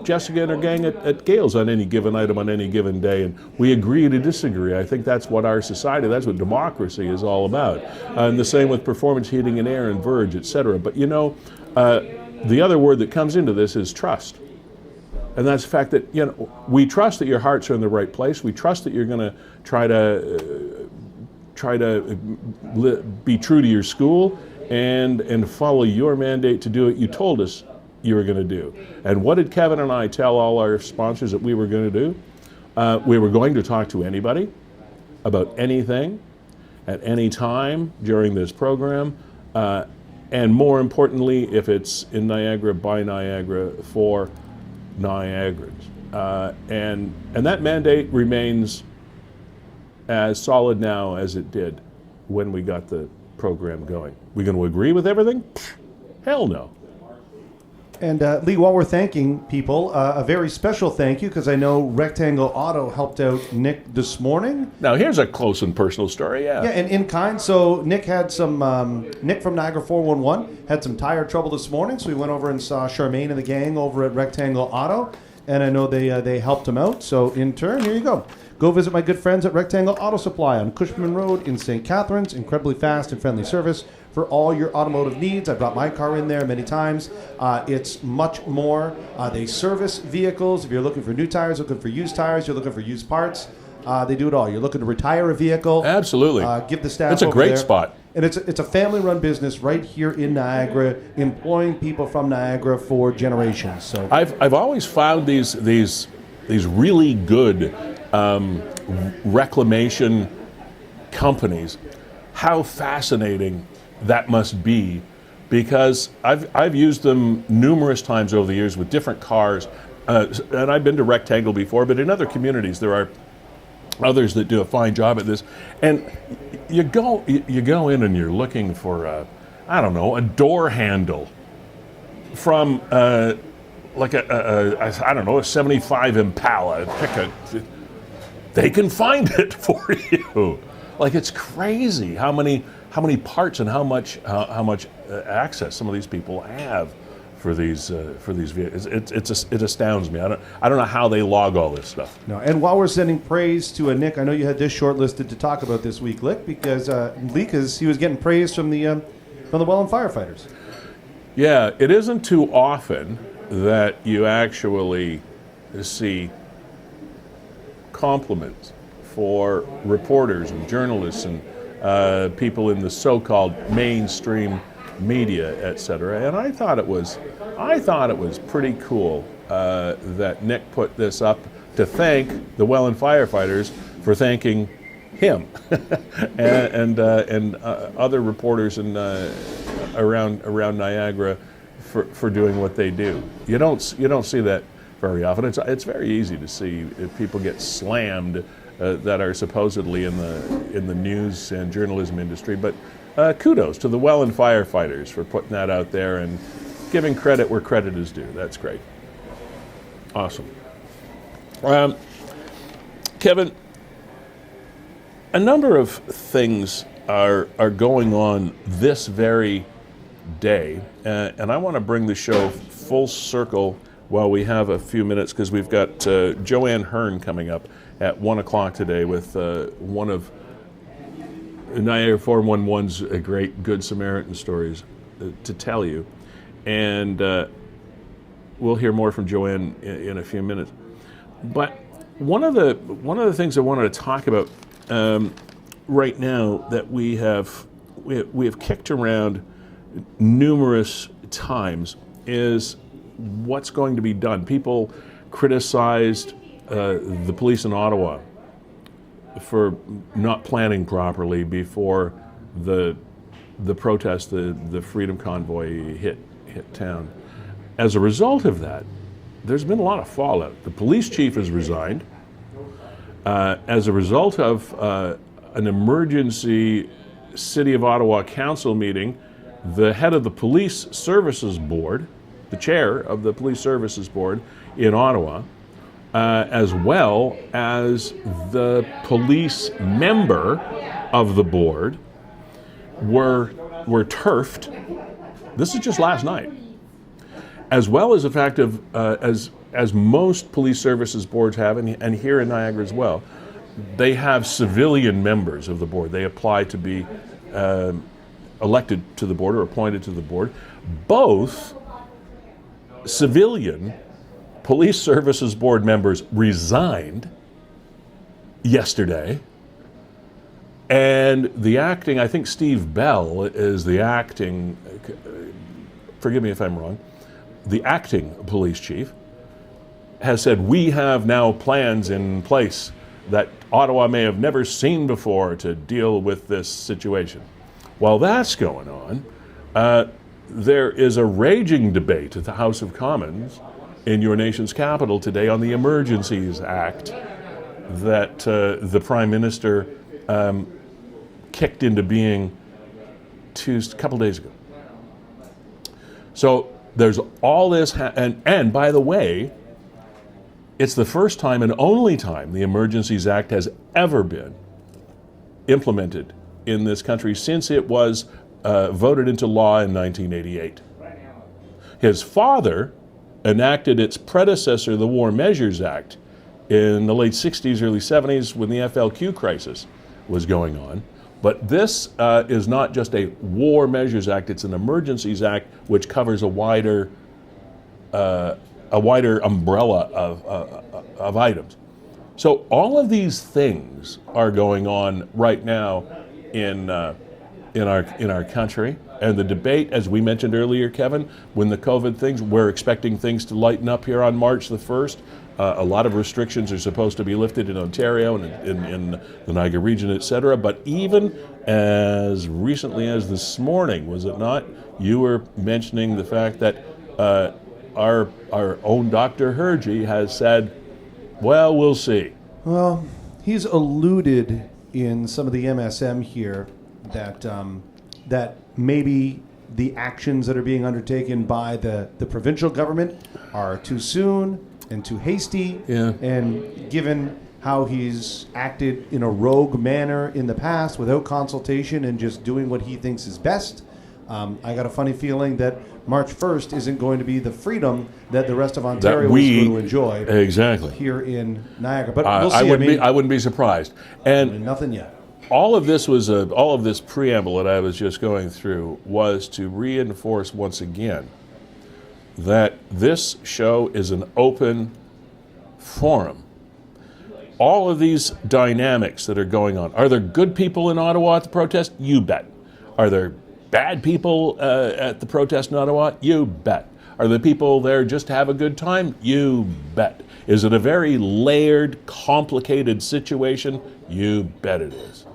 Jessica and her gang at Gales on any given item on any given day, and we agree to disagree. I think that's what our society, that's what democracy is all about. And the same with Performance Heating and Air and Verge, etc. But you know, the other word that comes into this is trust. And that's the fact that, you know, we trust that your hearts are in the right place. We trust that you're going to try to be true to your school and follow your mandate to do what you told us you were going to do. And what did Kevin and I tell all our sponsors that we were going to do? We were going to talk to anybody about anything at any time during this program. And more importantly, if it's in Niagara, by Niagara, for Niagarans. And that mandate remains as solid now as it did when we got the program going. We going to agree with everything? Pfft, hell no. And Lee, while we're thanking people, a very special thank you, because I know Rectangle Auto helped out Nick this morning. Now here's a close and personal story, Yeah, and in kind. So Nick had some, Nick from Niagara 411 had some tire trouble this morning, so we went over and saw Charmaine and the gang over at Rectangle Auto, and I know they helped him out. So in turn, here you go. Go visit my good friends at Rectangle Auto Supply on Cushman Road in St. Catharines. Incredibly fast and friendly service for all your automotive needs. I brought my car in there many times. It's much more. They service vehicles. If you're looking for new tires, looking for used tires, you're looking for used parts, they do it all. You're looking to retire a vehicle. Absolutely. Give the staff It's a over great there. spot. And it's a family-run business right here in Niagara, employing people from Niagara for generations. So I've always found these really good reclamation companies, how fascinating that must be, because I've used them numerous times over the years with different cars, and I've been to Rectangle before, but in other communities there are others that do a fine job at this. And you go in and you're looking for a door handle from like a 75 Impala. They can find it for you. Like, it's crazy how many parts and how much access some of these people have for these vehicles. It astounds me. I don't know how they log all this stuff. no. And while we're sending praise to Nick, I know you had this shortlisted to talk about this week, Lick, because he was getting praise from the Welland firefighters. Yeah, it isn't too often that you actually see compliments for reporters and journalists and people in the so-called mainstream media, etc. And I thought it was pretty cool that Nick put this up to thank the Welland firefighters for thanking him and other reporters around Niagara for doing what they do. You don't see that very often. It's very easy to see if people get slammed that are supposedly in the news and journalism industry. But kudos to the Welland firefighters for putting that out there and giving credit where credit is due. That's great. Awesome. Kevin, a number of things are going on this very day, and I want to bring the show full circle while we have a few minutes, because we've got Joanne Hearn coming up at 1 o'clock today with one of Niagara 411's great Good Samaritan stories to tell you. And we'll hear more from Joanne in a few minutes. But one of the things I wanted to talk about right now that we have kicked around numerous times is what's going to be done. People criticized the police in Ottawa for not planning properly before the protest, the Freedom Convoy hit town. As a result of that, there's been a lot of fallout. The police chief has resigned. As a result of an emergency City of Ottawa Council meeting, the head of the Police Services Board, the chair of the Police Services Board in Ottawa, as well as the police member of the board, were turfed. This is just last night. As well as the fact of, as most police services boards have, and here in Niagara as well, they have civilian members of the board. They apply to be elected to the board or appointed to the board. Both civilian police services board members resigned yesterday, and the acting, I think Steve Bell is the acting, forgive me if I'm wrong, the acting police chief has said, we have now plans in place that Ottawa may have never seen before to deal with this situation. While that's going on, there is a raging debate at the House of Commons in your nation's capital today on the Emergencies Act that the Prime Minister kicked into being a couple days ago. So there's all this, and by the way, it's the first time and only time the Emergencies Act has ever been implemented in this country since it was voted into law in 1988. His father enacted its predecessor, the War Measures Act, in the late 60s, early 70s when the FLQ crisis was going on. But this is not just a War Measures Act, it's an Emergencies Act which covers a wider umbrella of items. So all of these things are going on right now in our country, and the debate, as we mentioned earlier, Kevin, when the COVID things, we're expecting things to lighten up here on March the 1st. A lot of restrictions are supposed to be lifted in Ontario and in the Niagara region, etc. But even as recently as this morning, was it not, you were mentioning the fact that our own Dr. Hergy has said, well, we'll see. Well, he's alluded in some of the MSM here that that maybe the actions that are being undertaken by the provincial government are too soon and too hasty. Yeah. And given how he's acted in a rogue manner in the past without consultation and just doing what he thinks is best, I got a funny feeling that March 1st isn't going to be the freedom that the rest of Ontario is going to enjoy. Exactly. Here in Niagara. But we'll see. I wouldn't be surprised. And nothing yet. all of this preamble that I was just going through was to reinforce once again that this show is an open forum. All of these dynamics that are going on. Are there good people in Ottawa at the protest? You bet. Are there bad people at the protest in Ottawa? You bet. Are the people there just to have a good time? You bet. Is it a very layered, complicated situation? You bet it is.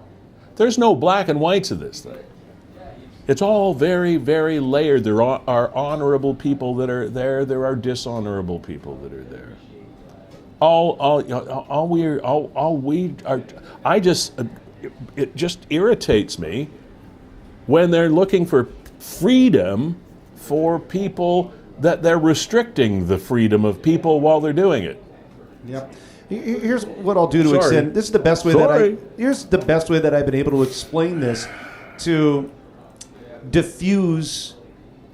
There's no black and whites of this thing. It's all very, very layered. There are honorable people that are there. There are dishonorable people that are there. It just irritates me when they're looking for freedom for people, that they're restricting the freedom of people while they're doing it. Yep. Here's what I'll do to extend. This is the best way here's the best way that I've been able to explain this to diffuse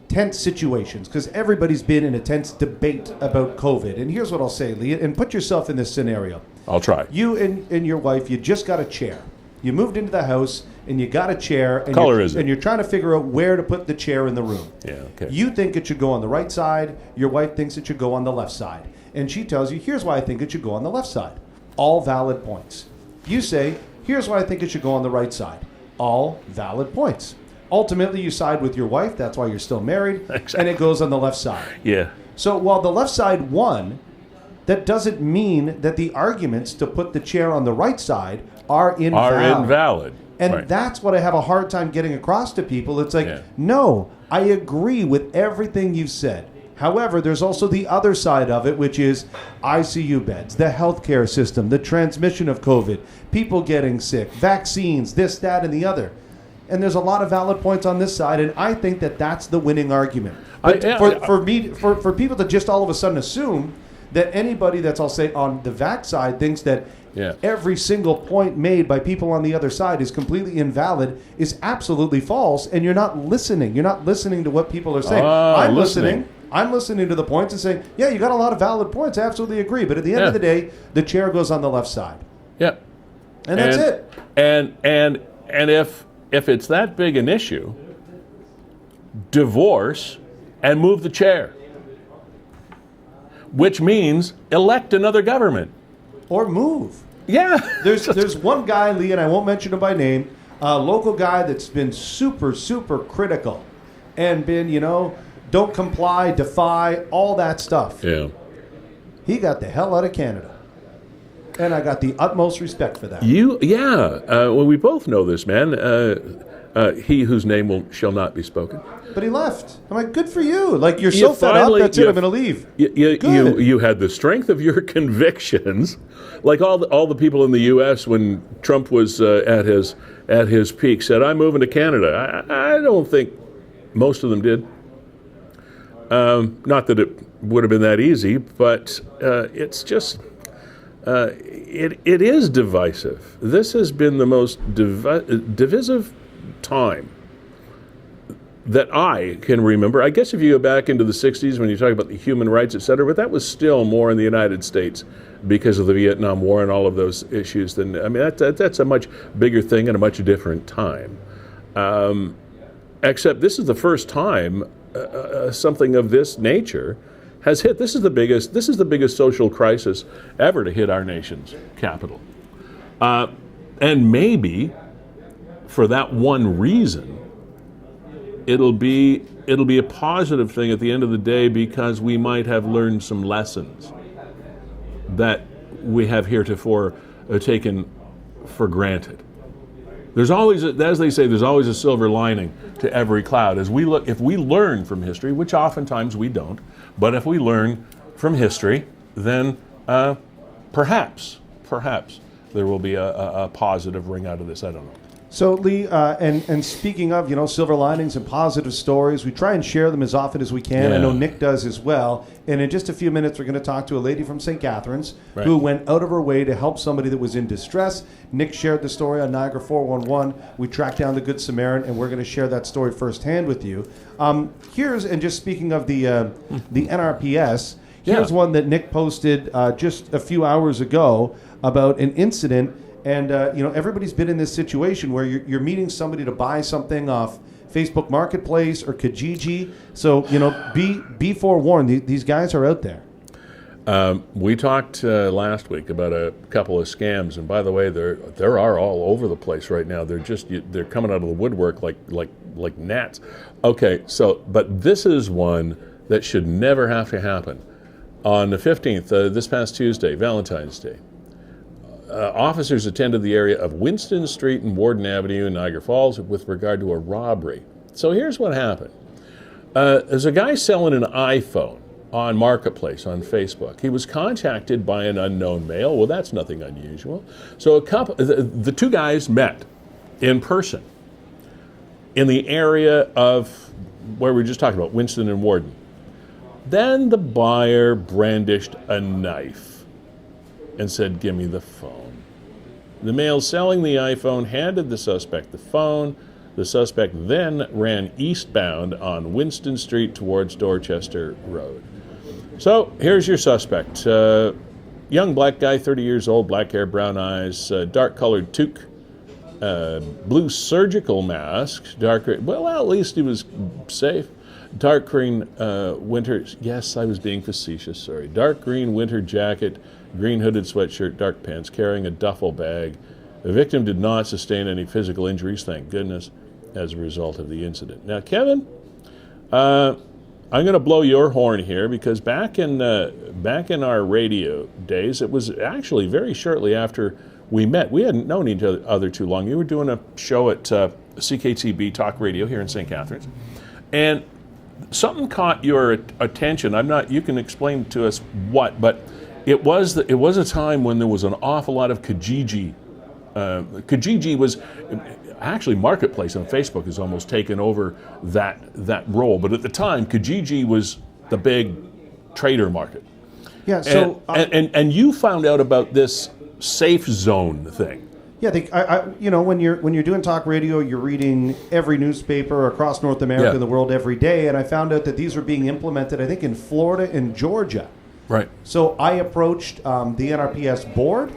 tense situations, because everybody's been in a tense debate about COVID. And here's what I'll say, Lee, and put yourself in this scenario. I'll try. You and your wife, you just got a chair. You moved into the house and you got a chair. And And you're trying to figure out where to put the chair in the room. Yeah, okay. You think it should go on the right side. Your wife thinks it should go on the left side. And she tells you, here's why I think it should go on the left side. All valid points. You say, here's why I think it should go on the right side. All valid points. Ultimately, you side with your wife. That's why you're still married. Exactly. And it goes on the left side. Yeah. So while the left side won, that doesn't mean that the arguments to put the chair on the right side are invalid. And right. That's what I have a hard time getting across to people. It's like, no, I agree with everything you said. However, there's also the other side of it, which is ICU beds, the healthcare system, the transmission of COVID, people getting sick, vaccines, this, that, and the other. And there's a lot of valid points on this side, and I think that that's the winning argument. But for people to just all of a sudden assume that anybody that's, I'll say, on the vax side thinks that every single point made by people on the other side is completely invalid is absolutely false, and you're not listening. You're not listening to what people are saying. I'm listening. I'm listening to the points and saying, yeah, you got a lot of valid points. I absolutely agree. But at the end of the day, the chair goes on the left side. Yeah. And that's it. And if it's that big an issue, divorce and move the chair. Which means elect another government. Or move. Yeah. There's one guy, Lee, and I won't mention him by name, a local guy that's been super, super critical and been, don't comply, defy, all that stuff. Yeah. He got the hell out of Canada. And I got the utmost respect for that. Well, we both know this man. He whose name shall not be spoken. But he left. I'm like, good for you. Like, you're so fed up, that's it, I'm going to leave. You had the strength of your convictions, like all the people in the U.S. when Trump was at his peak said, I'm moving to Canada. I don't think most of them did. Not that it would have been that easy, but it's just... It is divisive. This has been the most divisive time that I can remember. I guess if you go back into the 60s when you talk about the human rights, et cetera, but that was still more in the United States because of the Vietnam War and all of those issues. That's a much bigger thing and a much different time. Except this is the first time something of this nature has hit. This is the biggest social crisis ever to hit our nation's capital. And maybe for that one reason, it'll be a positive thing at the end of the day, because we might have learned some lessons that we have heretofore taken for granted. There's always, as they say, there's always a silver lining to every cloud. If we learn from history, which oftentimes we don't, but if we learn from history, then perhaps there will be a positive ring out of this. I don't know. So, Lee, and speaking of, silver linings and positive stories, we try and share them as often as we can. Yeah. I know Nick does as well. And in just a few minutes, we're going to talk to a lady from St. Catharines who went out of her way to help somebody that was in distress. Nick shared the story on Niagara 411. We tracked down the Good Samaritan, and we're going to share that story firsthand with you. And just speaking of the NRPS, here's one that Nick posted just a few hours ago about an incident. And, everybody's been in this situation where you're meeting somebody to buy something off Facebook Marketplace or Kijiji. So, be forewarned. These guys are out there. We talked last week about a couple of scams. And by the way, there are all over the place right now. They're coming out of the woodwork like gnats. Okay, but this is one that should never have to happen. On the 15th, this past Tuesday, Valentine's Day, officers attended the area of Winston Street and Warden Avenue in Niagara Falls with regard to a robbery. So here's what happened. There's a guy selling an iPhone on Marketplace on Facebook. He was contacted by an unknown male. Well, that's nothing unusual. So the two guys met in person in the area of where we were just talking about, Winston and Warden. Then the buyer brandished a knife and said, "Give me the phone." The male selling the iPhone handed the suspect the phone. The suspect then ran eastbound on Winston Street towards Dorchester Road. So here's your suspect. Young black guy, 30 years old, black hair, brown eyes, dark-colored toque, blue surgical mask, well, at least he was safe. Dark green winter, yes, I was being facetious, sorry. Dark green winter jacket, green hooded sweatshirt, dark pants, carrying a duffel bag. The victim did not sustain any physical injuries, thank goodness, as a result of the incident. Now, Kevin, I'm going to blow your horn here, because back in our radio days, it was actually very shortly after we met. We hadn't known each other too long. You were doing a show at CKTB Talk Radio here in St. Catharines, and something caught your attention. You can explain to us what, but it was a time when there was an awful lot of Kijiji. Kijiji was actually Marketplace on Facebook has almost taken over that role, but at the time Kijiji was the big trader market. Yeah. So and you found out about this safe zone thing. Yeah, when you're doing talk radio, you're reading every newspaper across North America and the world every day, and I found out that these were being implemented, I think, in Florida and Georgia. Right. So I approached the NRPS board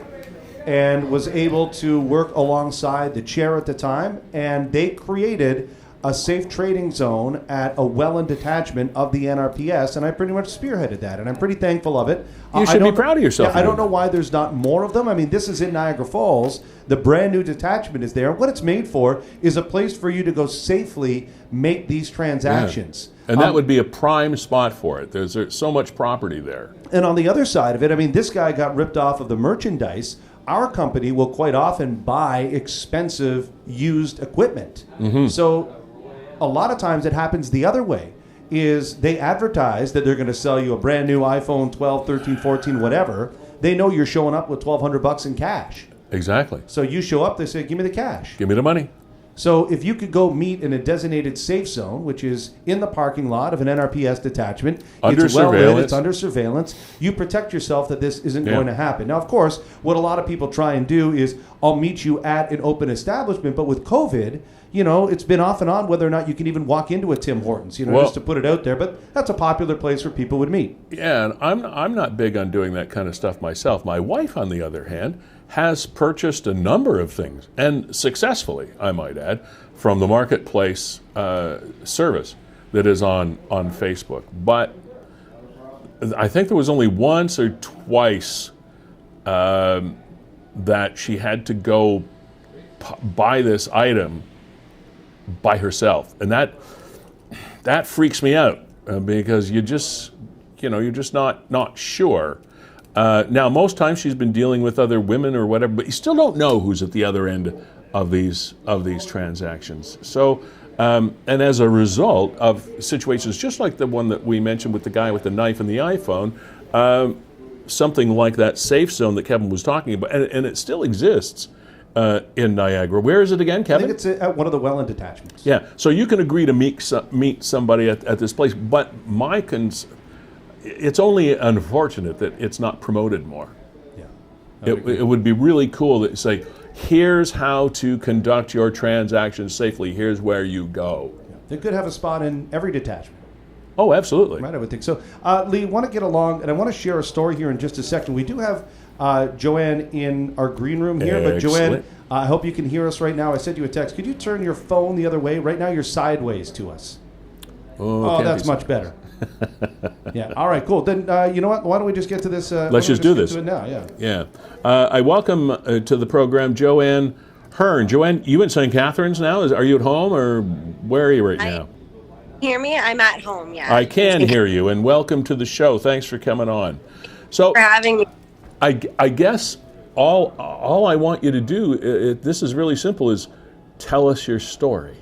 and was able to work alongside the chair at the time, and they created a safe trading zone at a Welland detachment of the NRPS, and I pretty much spearheaded that, and I'm pretty thankful of it. You should be proud of yourself. Yeah, I don't know why there's not more of them. I mean, this is in Niagara Falls. The brand new detachment is there. What it's made for is a place for you to go safely make these transactions. Yeah. And that would be a prime spot for it. There's so much property there. And on the other side of it, I mean, this guy got ripped off of the merchandise. Our company will quite often buy expensive used equipment. So a lot of times it happens the other way, is they advertise that they're going to sell you a brand new iPhone 12, 13, 14, whatever. They know you're showing up with $1,200 in cash. Exactly. So you show up, they say, give me the cash. Give me the money. So if you could go meet in a designated safe zone, which is in the parking lot of an NRPS detachment, under it's well lit, surveillance. it's under surveillance, you protect yourself that this isn't going to happen. Now, of course, what a lot of people try and do is, I'll meet you at an open establishment, but with COVID, you know, it's been off and on whether or not you can even walk into a Tim Hortons, you know, just to put it out there. But that's a popular place where people would meet. Yeah, and I'm not big on doing that kind of stuff myself. My wife, on the other hand, has purchased a number of things, and successfully, I might add, from the marketplace service that is on Facebook. But I think there was only once or twice that she had to go buy this item by herself, and that freaks me out because you're just not sure. Now, most times she's been dealing with other women or whatever, but you still don't know who's at the other end of these transactions. So, and as a result of situations just like the one that we mentioned with the guy with the knife and the iPhone, something like that safe zone that Kevin was talking about, and it still exists in Niagara. Where is it again, Kevin? I think it's at one of the Welland detachments. Yeah, so you can agree to meet somebody at this place, but it's only unfortunate that it's not promoted more. Yeah, it would be really cool to say, here's how to conduct your transactions safely. Here's where you go. Yeah. They could have a spot in every detachment. Oh, absolutely. Right, I would think so. Lee, I want to get along, and I want to share a story here in just a second. We do have Joanne in our green room here, but Joanne, I hope you can hear us right now. I sent you a text. Could you turn your phone the other way? Right now you're sideways to us. Oh, that's much better. Yeah. All right. Cool. Then you know what? Why don't we just get to this? Let's just do this. To it now. Yeah. Yeah. I welcome to the program Joanne Hearn. Joanne, you in St. Catharines now? Are you at home or where are you right now? Hear me? I'm at home. Yeah. I can hear you, and welcome to the show. Thanks for coming on. So for having me. I guess all I want you to do, this is really simple, is tell us your story.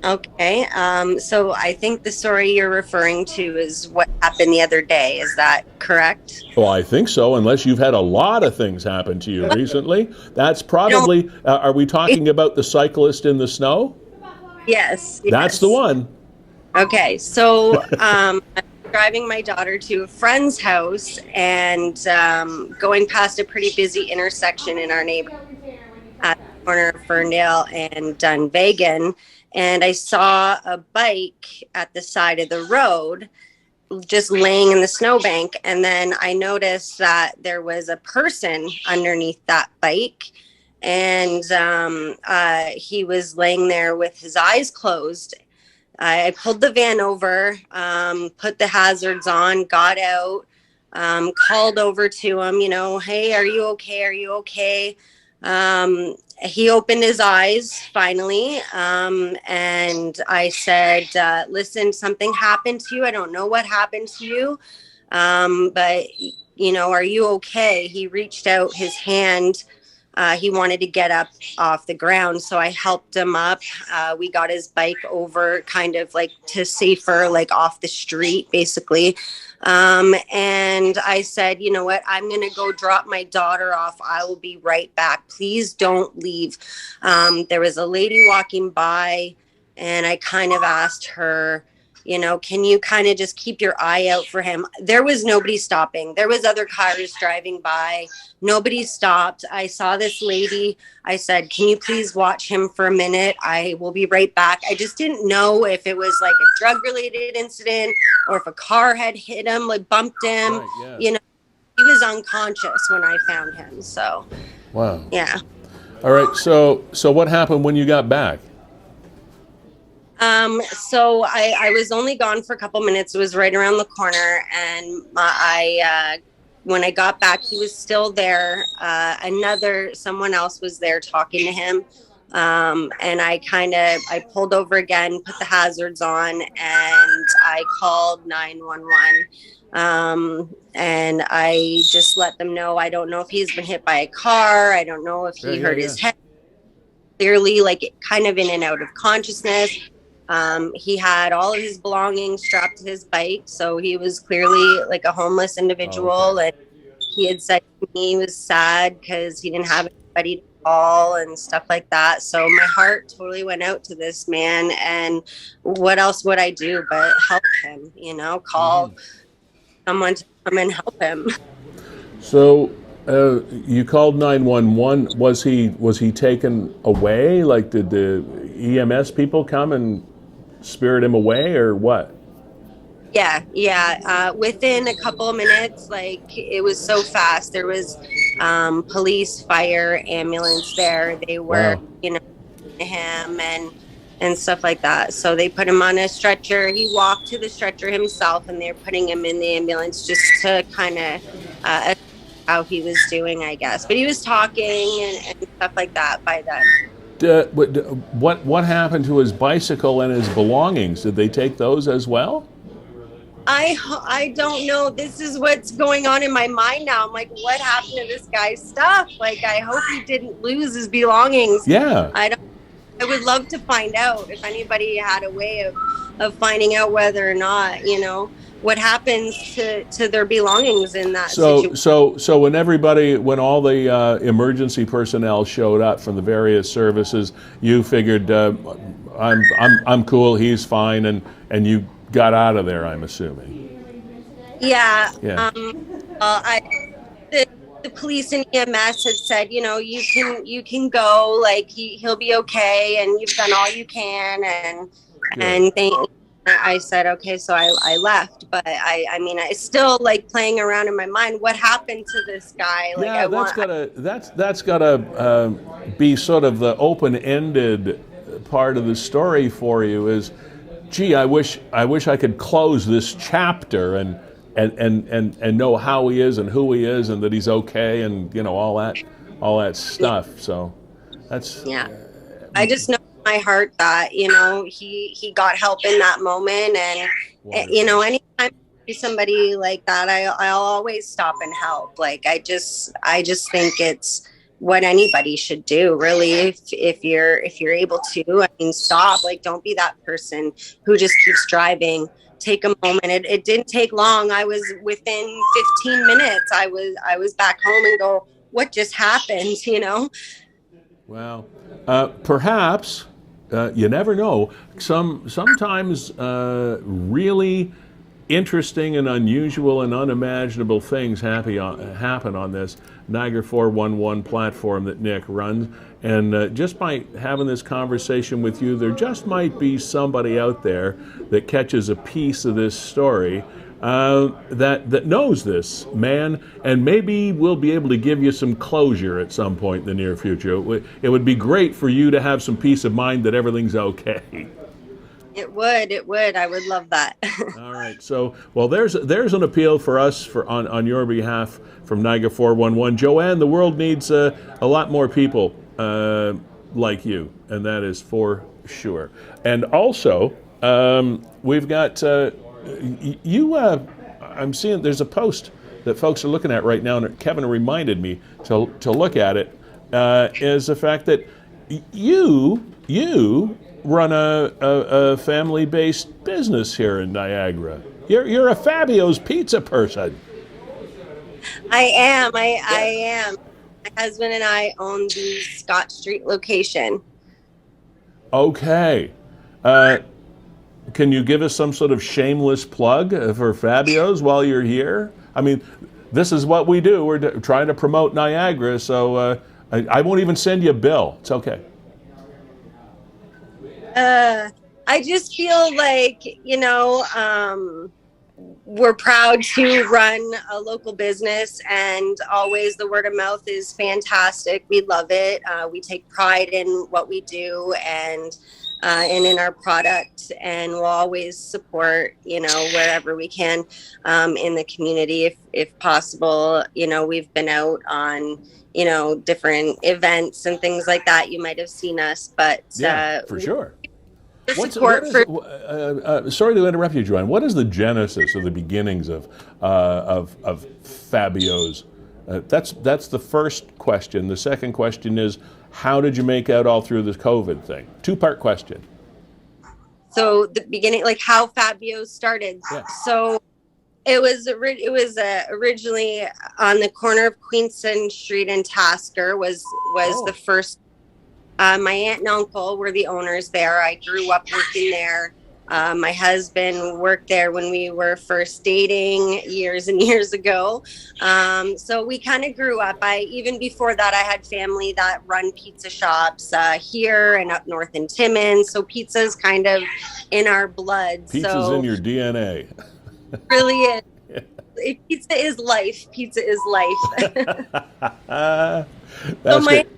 Okay. So I think the story you're referring to is what happened the other day. Is that correct? Well, I think so, unless you've had a lot of things happen to you recently. That's probably, are we talking about the cyclist in the snow? Yes. That's the one. Okay. So I'm driving my daughter to a friend's house and going past a pretty busy intersection in our neighborhood at the corner of Ferndale and Dunvegan. And I saw a bike at the side of the road just laying in the snowbank. And then I noticed that there was a person underneath that bike. And he was laying there with his eyes closed. I pulled the van over, put the hazards on, got out, called over to him, hey, are you okay? Are you okay? He opened his eyes finally, and I said, listen, something happened to you. I don't know what happened to you, but, are you okay? He reached out his hand. He wanted to get up off the ground, so I helped him up. We got his bike over kind of like to safer, like off the street, basically. And I said, you know what, I'm going to go drop my daughter off. I will be right back. Please don't leave. There was a lady walking by and I kind of asked her, can you kind of just keep your eye out for him? There was nobody stopping. There was other cars driving by. Nobody stopped. I saw this lady. I said, can you please watch him for a minute? I will be right back. I just didn't know if it was like a drug related incident or if a car had hit him, like bumped him. Right, yeah. He was unconscious when I found him. So, wow. Yeah. All right. So what happened when you got back? So I was only gone for a couple minutes. It was right around the corner, and when I got back, he was still there. Someone else was there talking to him. And I pulled over again, put the hazards on, and I called 911. And I just let them know, I don't know if he's been hit by a car. I don't know if he hurt his head. Clearly, like, kind of in and out of consciousness. He had all of his belongings strapped to his bike, so he was clearly like a homeless individual. Oh, okay. And he had said to me he was sad because he didn't have anybody to call and stuff like that. So my heart totally went out to this man, and what else would I do but help him? Call someone to come and help him. So you called 911. Was he taken away? Like, did the EMS people come and spirit him away, or what? Yeah. Within a couple of minutes, like, it was so fast. There was police, fire, ambulance there. They were, him and stuff like that. So they put him on a stretcher. He walked to the stretcher himself, and they're putting him in the ambulance just to kind of how he was doing, I guess. But he was talking and stuff like that by then. What happened to his bicycle and his belongings? Did they take those as well? I don't know. This is what's going on in my mind now. I'm like, what happened to this guy's stuff? Like, I hope he didn't lose his belongings. Yeah. I would love to find out if anybody had a way of finding out whether or not, what happens to their belongings in that situation. So when all the emergency personnel showed up from the various services, you figured I'm cool, he's fine, and you got out of there, I'm assuming. Yeah. The police and EMS had said, you can go, like, he'll be okay, and you've done all you can, and I said, okay, so I left, but I mean, I still, like, playing around in my mind, what happened to this guy? Like, yeah, that's gotta be sort of the open-ended part of the story for you. Is, gee, I wish I could close this chapter and know how he is and who he is and that he's okay and all that stuff. Yeah. So that's I just know in my heart that he got help in that moment, and wonderful. Anytime I see somebody like that, I'll always stop and help. Like, I just think it's what anybody should do, really, if you're able to. I mean, stop. Like, don't be that person who just keeps driving. Take a moment. It didn't take long. I was within 15 minutes. I was back home and go, what just happened? Well, perhaps you never know. Sometimes really interesting and unusual and unimaginable things happen on this Niagara 411 platform that Nick runs. And just by having this conversation with you, there just might be somebody out there that catches a piece of this story that knows this man, and maybe we'll be able to give you some closure at some point in the near future. It would be great for you to have some peace of mind that everything's okay. It would. I would love that. All right. So, well, there's an appeal for us on your behalf from Niagara 411. Joanne, the world needs a lot more people like you, and that is for sure. And also, we've got you. I'm seeing there's a post that folks are looking at right now, and Kevin reminded me to look at it. Is the fact that you run a family-based business here in Niagara. You're a Fabio's pizza person. I am. I am. My husband and I own the Scott Street location. Okay. Can you give us some sort of shameless plug for Fabio's while you're here? I mean, this is what we do. We're trying to promote Niagara, so I won't even send you a bill. It's okay. I just feel like, we're proud to run a local business, and always the word of mouth is fantastic. We love it. We take pride in what we do and in our product, and we'll always support, wherever we can in the community if possible. We've been out on, different events and things like that. You might have seen us, but Yeah, for sure. support for. Sorry to interrupt you, Joanne. What is the genesis or the beginnings of Fabio's? That's the first question. The second question is, how did you make out all through this COVID thing? Two-part question. So the beginning, like how Fabio started. Yeah. So it was originally on the corner of Queenston Street and Tasker was the first. My aunt and uncle were the owners there. I grew up working there. My husband worked there when we were first dating years and years ago. So we kind of grew up. Even before that, I had family that run pizza shops here and up north in Timmins. So pizza's kind of in our blood. Pizza's in your DNA. Really is. Pizza is life. Pizza is life. That's great.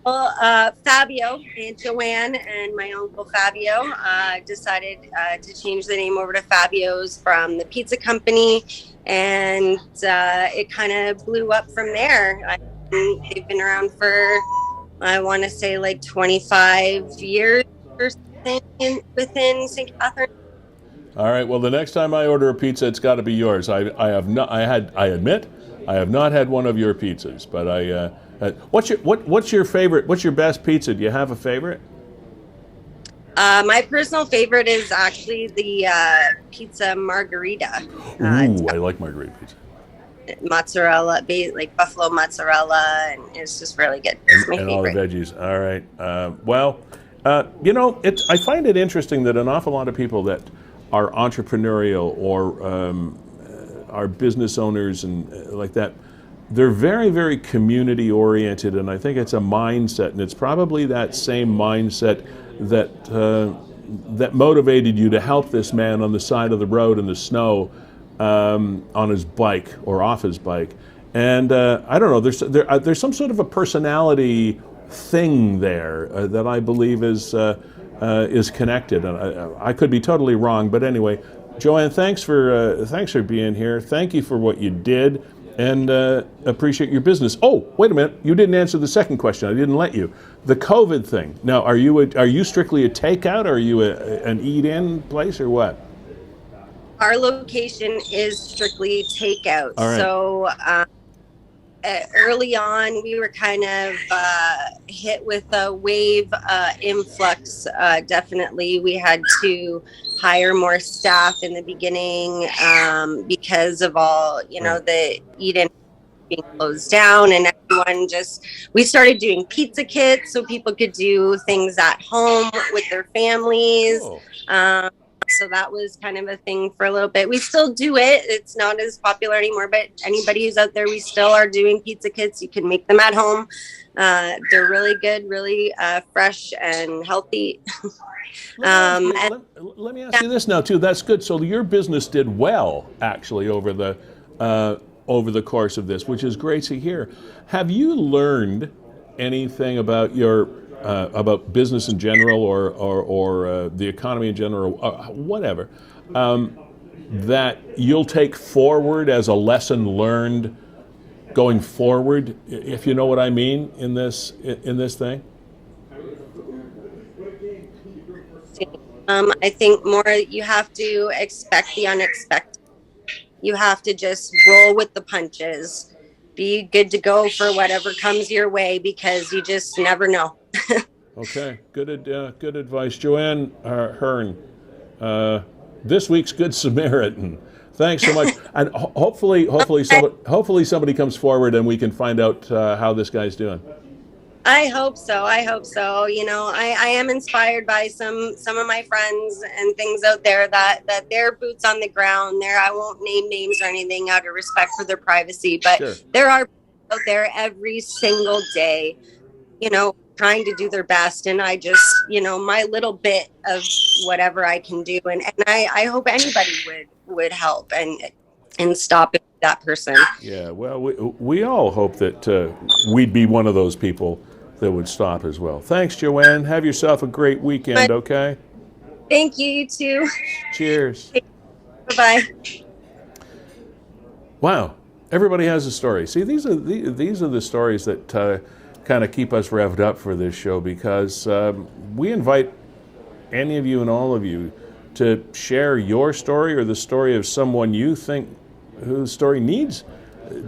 Fabio and Joanne and my uncle Fabio decided to change the name over to Fabio's from the pizza company, and it kind of blew up from there. They've been around for, I want to say, like 25 years or something within St. Catharines. All right. Well, the next time I order a pizza, it's got to be yours. I admit, I have not had one of your pizzas, but what's your favorite? What's your best pizza? Do you have a favorite? My personal favorite is actually the pizza margarita. Ooh, I like margarita pizza. Mozzarella, like buffalo mozzarella, and it's just really good. It's my and favorite. All the veggies. All right. I find it interesting that an awful lot of people that are entrepreneurial or are business owners and like that, they're very, very community oriented, and I think it's a mindset, and it's probably that same mindset that motivated you to help this man on the side of the road in the snow on his bike or off his bike. And I don't know, there's some sort of a personality thing there that I believe is connected. And I could be totally wrong, but anyway, Joanne, thanks for being here. Thank you for what you did, and appreciate your business. Oh, wait a minute, you didn't answer the second question. I didn't let you. The COVID thing. Now, are you strictly a takeout? Or are you an eat-in place, or what? Our location is strictly takeout. All right. So early on, we were kind of hit with a wave influx. Definitely, we had to hire more staff in the beginning because of all, the eat-in being closed down, and everyone we started doing pizza kits so people could do things at home with their families. Oh. So that was kind of a thing for a little bit. We still do it. It's not as popular anymore, but anybody who's out there, we still are doing pizza kits. You can make them at home. They're really good, really fresh and healthy. Let me ask you this now too. That's good. So your business did well, actually, over the course of this, which is great to hear. Have you learned anything about about business in general, or the economy in general, whatever, that you'll take forward as a lesson learned going forward, if you know what I mean, in this thing? I think more you have to expect the unexpected. You have to just roll with the punches. Be good to go for whatever comes your way, because you just never know. Okay, good advice, Joanne Hearn. This week's Good Samaritan. Thanks so much, and hopefully somebody comes forward and we can find out how this guy's doing. I hope so. I am inspired by some of my friends and things out there that their boots on the ground there. I won't name names or anything out of respect for their privacy, but Sure. There are people out there every single day, trying to do their best, and I just, my little bit of whatever I can do, and I hope anybody would help and stop that person. Yeah, well, we all hope that we'd be one of those people that would stop as well. Thanks, Joanne. Have yourself a great weekend, okay? Thank you, you too. Cheers. Bye-bye. Wow, everybody has a story. See, these are the stories that kind of keep us revved up for this show, because we invite any of you and all of you to share your story or the story of someone you think whose story needs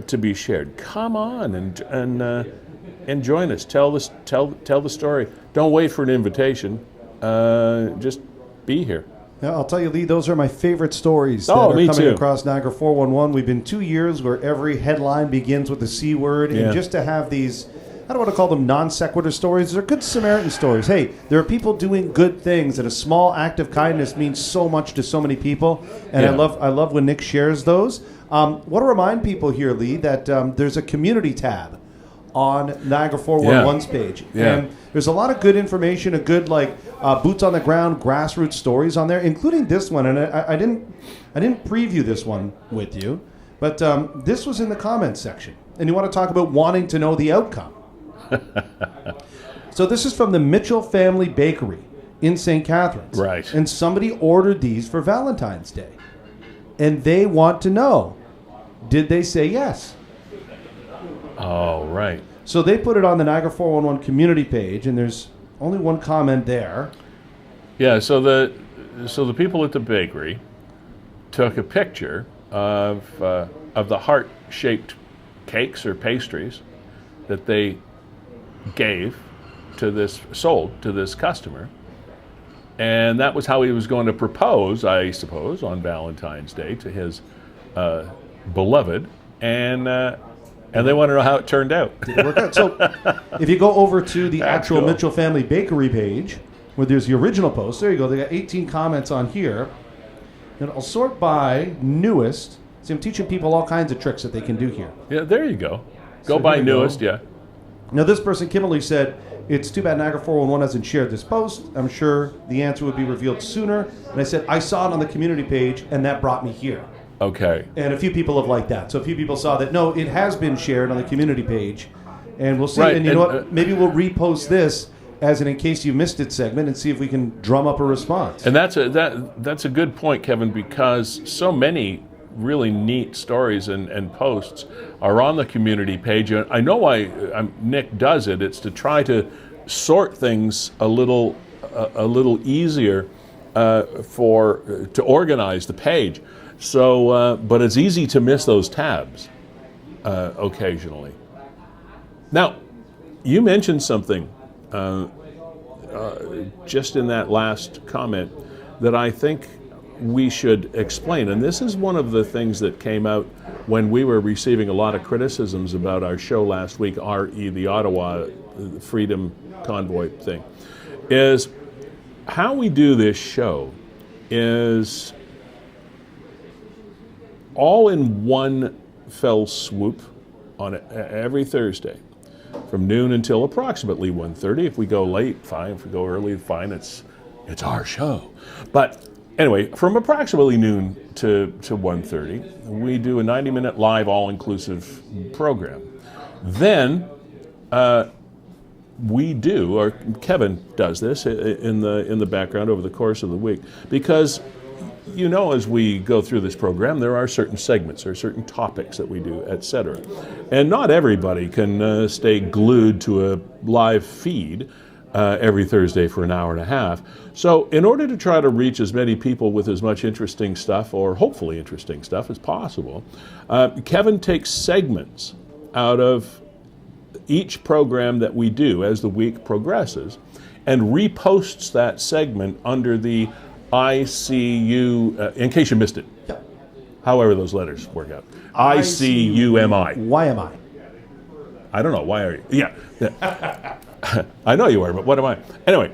to be shared. Come on and join us. Tell the story. Don't wait for an invitation. Just be here. Yeah, I'll tell you, Lee, those are my favorite stories that Oh, are me coming too. across Niagara 411. We've been 2 years where every headline begins with the C word, Yeah. and just to have these, I don't want to call them non sequitur stories, they're good Samaritan stories. Hey, there are people doing good things, and a small act of kindness means so much to so many people, and Yeah. I love when Nick shares those. Want to remind people here, Lee, that there's a community tab on Niagara 411's page. Yeah. And there's a lot of good information, a good boots on the ground, grassroots stories on there, including this one. And I didn't preview this one with you, but this was in the comments section. And you want to talk about wanting to know the outcome. So this is from the Mitchell Family Bakery in St. Catharines. Right. And somebody ordered these for Valentine's Day. And they want to know, did they say yes? Oh, right. So they put it on the Niagara 411 community page, and there's only one comment there. Yeah, so the people at the bakery took a picture of the heart-shaped cakes or pastries that they sold to this customer, and that was how he was going to propose, I suppose, on Valentine's Day to his beloved, and they want to know how it turned out. Did it work out? So if you go over to the That's actual cool. Mitchell Family Bakery page, where there's the original post, there you go. They got 18 comments on here. And I'll sort by newest. See, I'm teaching people all kinds of tricks that they can do here. Yeah, there you go. Go So by here you go. newest, yeah. Now, this person, Kimberly, said, it's too bad Niagara 411 hasn't shared this post. I'm sure the answer would be revealed sooner. And I said, I saw it on the community page, and that brought me here. Okay. And a few people have liked that. So a few people saw that, no, it has been shared on the community page. And we'll see. Right, And you know and, what? Maybe we'll repost this as an In Case You Missed It segment and see if we can drum up a response. And that's a good point, Kevin, because so many really neat stories and posts are on the community page. And I know why Nick does it. It's to try to sort things a little easier to organize the page. So, but it's easy to miss those tabs occasionally. Now, you mentioned something just in that last comment that I think we should explain. And this is one of the things that came out when we were receiving a lot of criticisms about our show last week, RE, the Ottawa Freedom Convoy thing, is how we do this show is all in one fell swoop on every Thursday from noon until approximately 1:30. If we go late, fine. If we go early, fine. It's our show. But anyway, from approximately noon to 1:30, we do a 90-minute live all-inclusive program. Then we do, or Kevin does this in the background over the course of the week, because you know, as we go through this program, there are certain segments or certain topics that we do, etc. And not everybody can stay glued to a live feed every Thursday for an hour and a half. So in order to try to reach as many people with as much interesting stuff, or hopefully interesting stuff, as possible, Kevin takes segments out of each program that we do as the week progresses and reposts that segment under the ICU, in case you missed it. Yeah. However those letters work out. ICUMI. Why am I? I don't know. Why are you? Yeah. I know you are, but what am I? Anyway,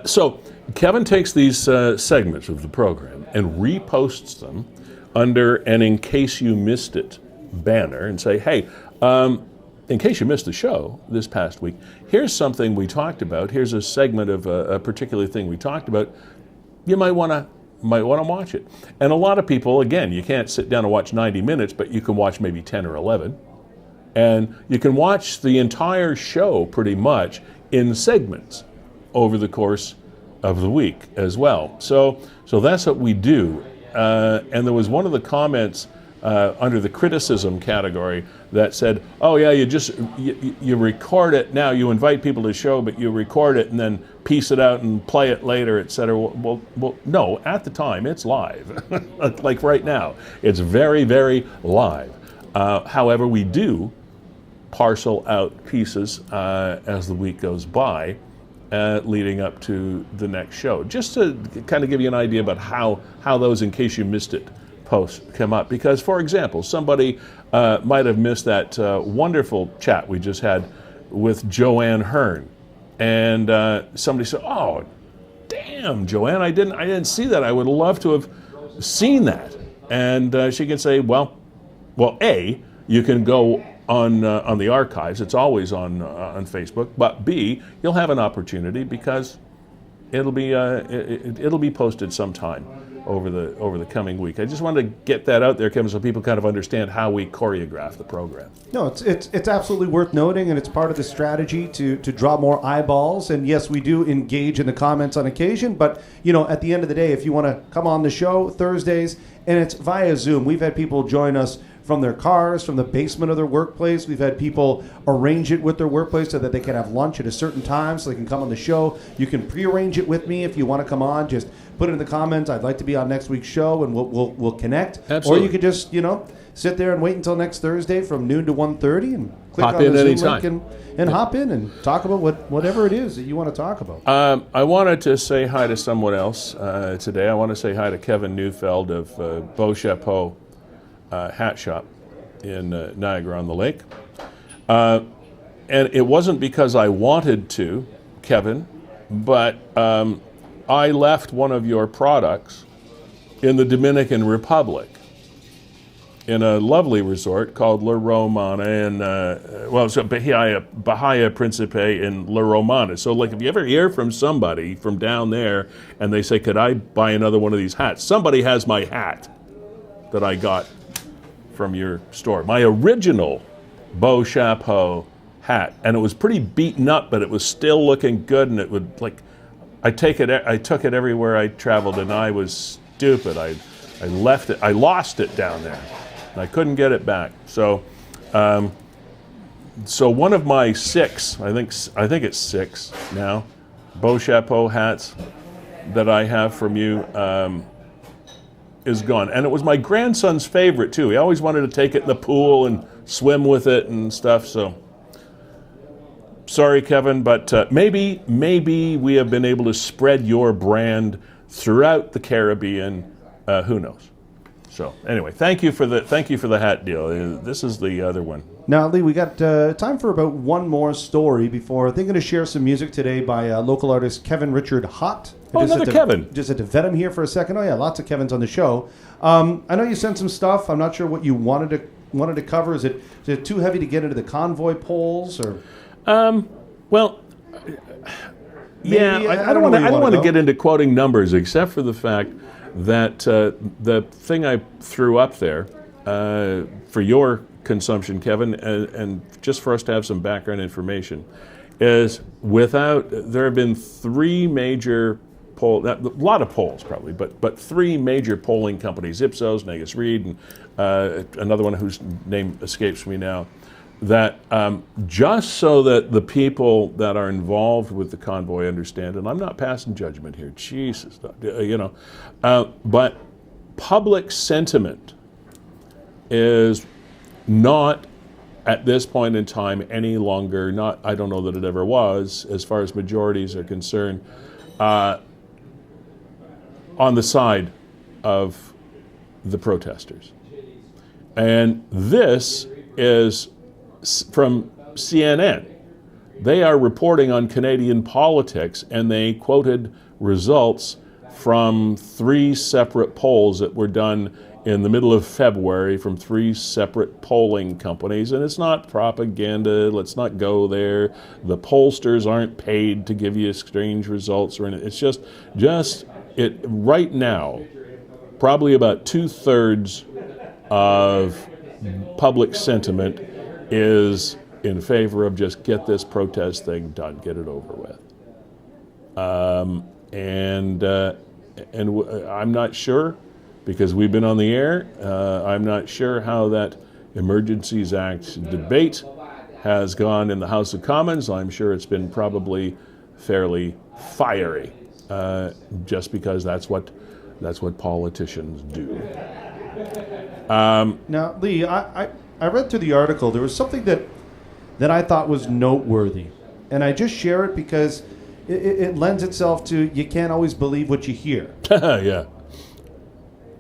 so Kevin takes these segments of the program and reposts them under an In Case You Missed It banner and say, hey, in case you missed the show this past week, here's something we talked about. Here's a segment of a particular thing we talked about. You might want to watch it. And a lot of people, again, you can't sit down and watch 90 minutes, but you can watch maybe 10 or 11. And you can watch the entire show pretty much in segments over the course of the week as well. So that's what we do. And there was one of the comments under the criticism category that said, "Oh yeah, you record it now. You invite people to the show, but you record it and then piece it out and play it later, etc." Well, no. At the time, it's live. Like right now, it's very, very live. However, we do parcel out pieces as the week goes by, leading up to the next show, just to kind of give you an idea about how those, in case you missed it, posts come up. Because, for example, somebody might have missed that wonderful chat we just had with Joanne Hearn, and somebody said, "Oh, damn, Joanne, I didn't see that. I would love to have seen that." And she can say, "Well, A, you can go on the archives. It's always on Facebook. But B, you'll have an opportunity because it'll be posted sometime over the coming week." I just wanted to get that out there, Kevin, so people kind of understand how we choreograph the program. No, it's absolutely worth noting, and it's part of the strategy to draw more eyeballs. And yes, we do engage in the comments on occasion, but at the end of the day, if you want to come on the show Thursdays, and it's via Zoom, we've had people join us from their cars, from the basement of their workplace. We've had people arrange it with their workplace so that they can have lunch at a certain time so they can come on the show. You can pre-arrange it with me if you want to come on. Just put it in the comments, "I'd like to be on next week's show," and we'll connect. Absolutely. Or you could just, sit there and wait until next Thursday from noon to 1:30 and click Hop on in the Zoom anytime. link and hop in and talk about whatever it is that you want to talk about. I wanted to say hi to someone else today. I want to say hi to Kevin Neufeld of Beau Chapeau Hat Shop in Niagara on the Lake. And it wasn't because I wanted to, Kevin, but I left one of your products in the Dominican Republic in a lovely resort called La Romana, and so Bahia Principe in La Romana. So, like, if you ever hear from somebody from down there and they say, "Could I buy another one of these hats?" Somebody has my hat that I got from your store, my original Beau Chapeau hat, and it was pretty beaten up, but it was still looking good, and it would, like, I took it everywhere I traveled, and I was stupid. I left it, I lost it down there, and I couldn't get it back. So, so one of my six, I think it's six now, Beau Chapeau hats that I have from you is gone. And it was my grandson's favorite too. He always wanted to take it in the pool and swim with it and stuff. So sorry, Kevin, but maybe we have been able to spread your brand throughout the Caribbean. Who knows? So anyway, thank you for the hat deal. This is the other one. Now, Lee, we got time for about one more story before they're going to share some music today by local artist Kevin Richard Hott. Oh, another Kevin. Just had to vet him here for a second. Oh yeah, lots of Kevins on the show. I know you sent some stuff. I'm not sure what you wanted to cover. Is it too heavy to get into the convoy polls or? Well, yeah, I don't want to get into quoting numbers, except for the fact that the thing I threw up there for your consumption, Kevin, and just for us to have some background information, is there have been three major a lot of polls probably, but three major polling companies, Ipsos, Negus Reid, and another one whose name escapes me now, that just so that the people that are involved with the convoy understand, and I'm not passing judgment here, Jesus, but public sentiment is not at this point in time any longer, I don't know that it ever was, as far as majorities are concerned, on the side of the protesters. And this is from CNN. They are reporting on Canadian politics, and they quoted results from three separate polls that were done in the middle of February from 3 separate polling companies, and it's not propaganda. Let's not go there. The pollsters aren't paid to give you strange results or anything. It's just it right now. Probably about 2/3 of public sentiment is in favor of just get this protest thing done, get it over with. I'm not sure, because we've been on the air, I'm not sure how that Emergencies Act debate has gone in the House of Commons. I'm sure it's been probably fairly fiery, just because that's what politicians do. Now, Lee, I read through the article. There was something that I thought was noteworthy, and I just share it because it lends itself to you can't always believe what you hear. Yeah.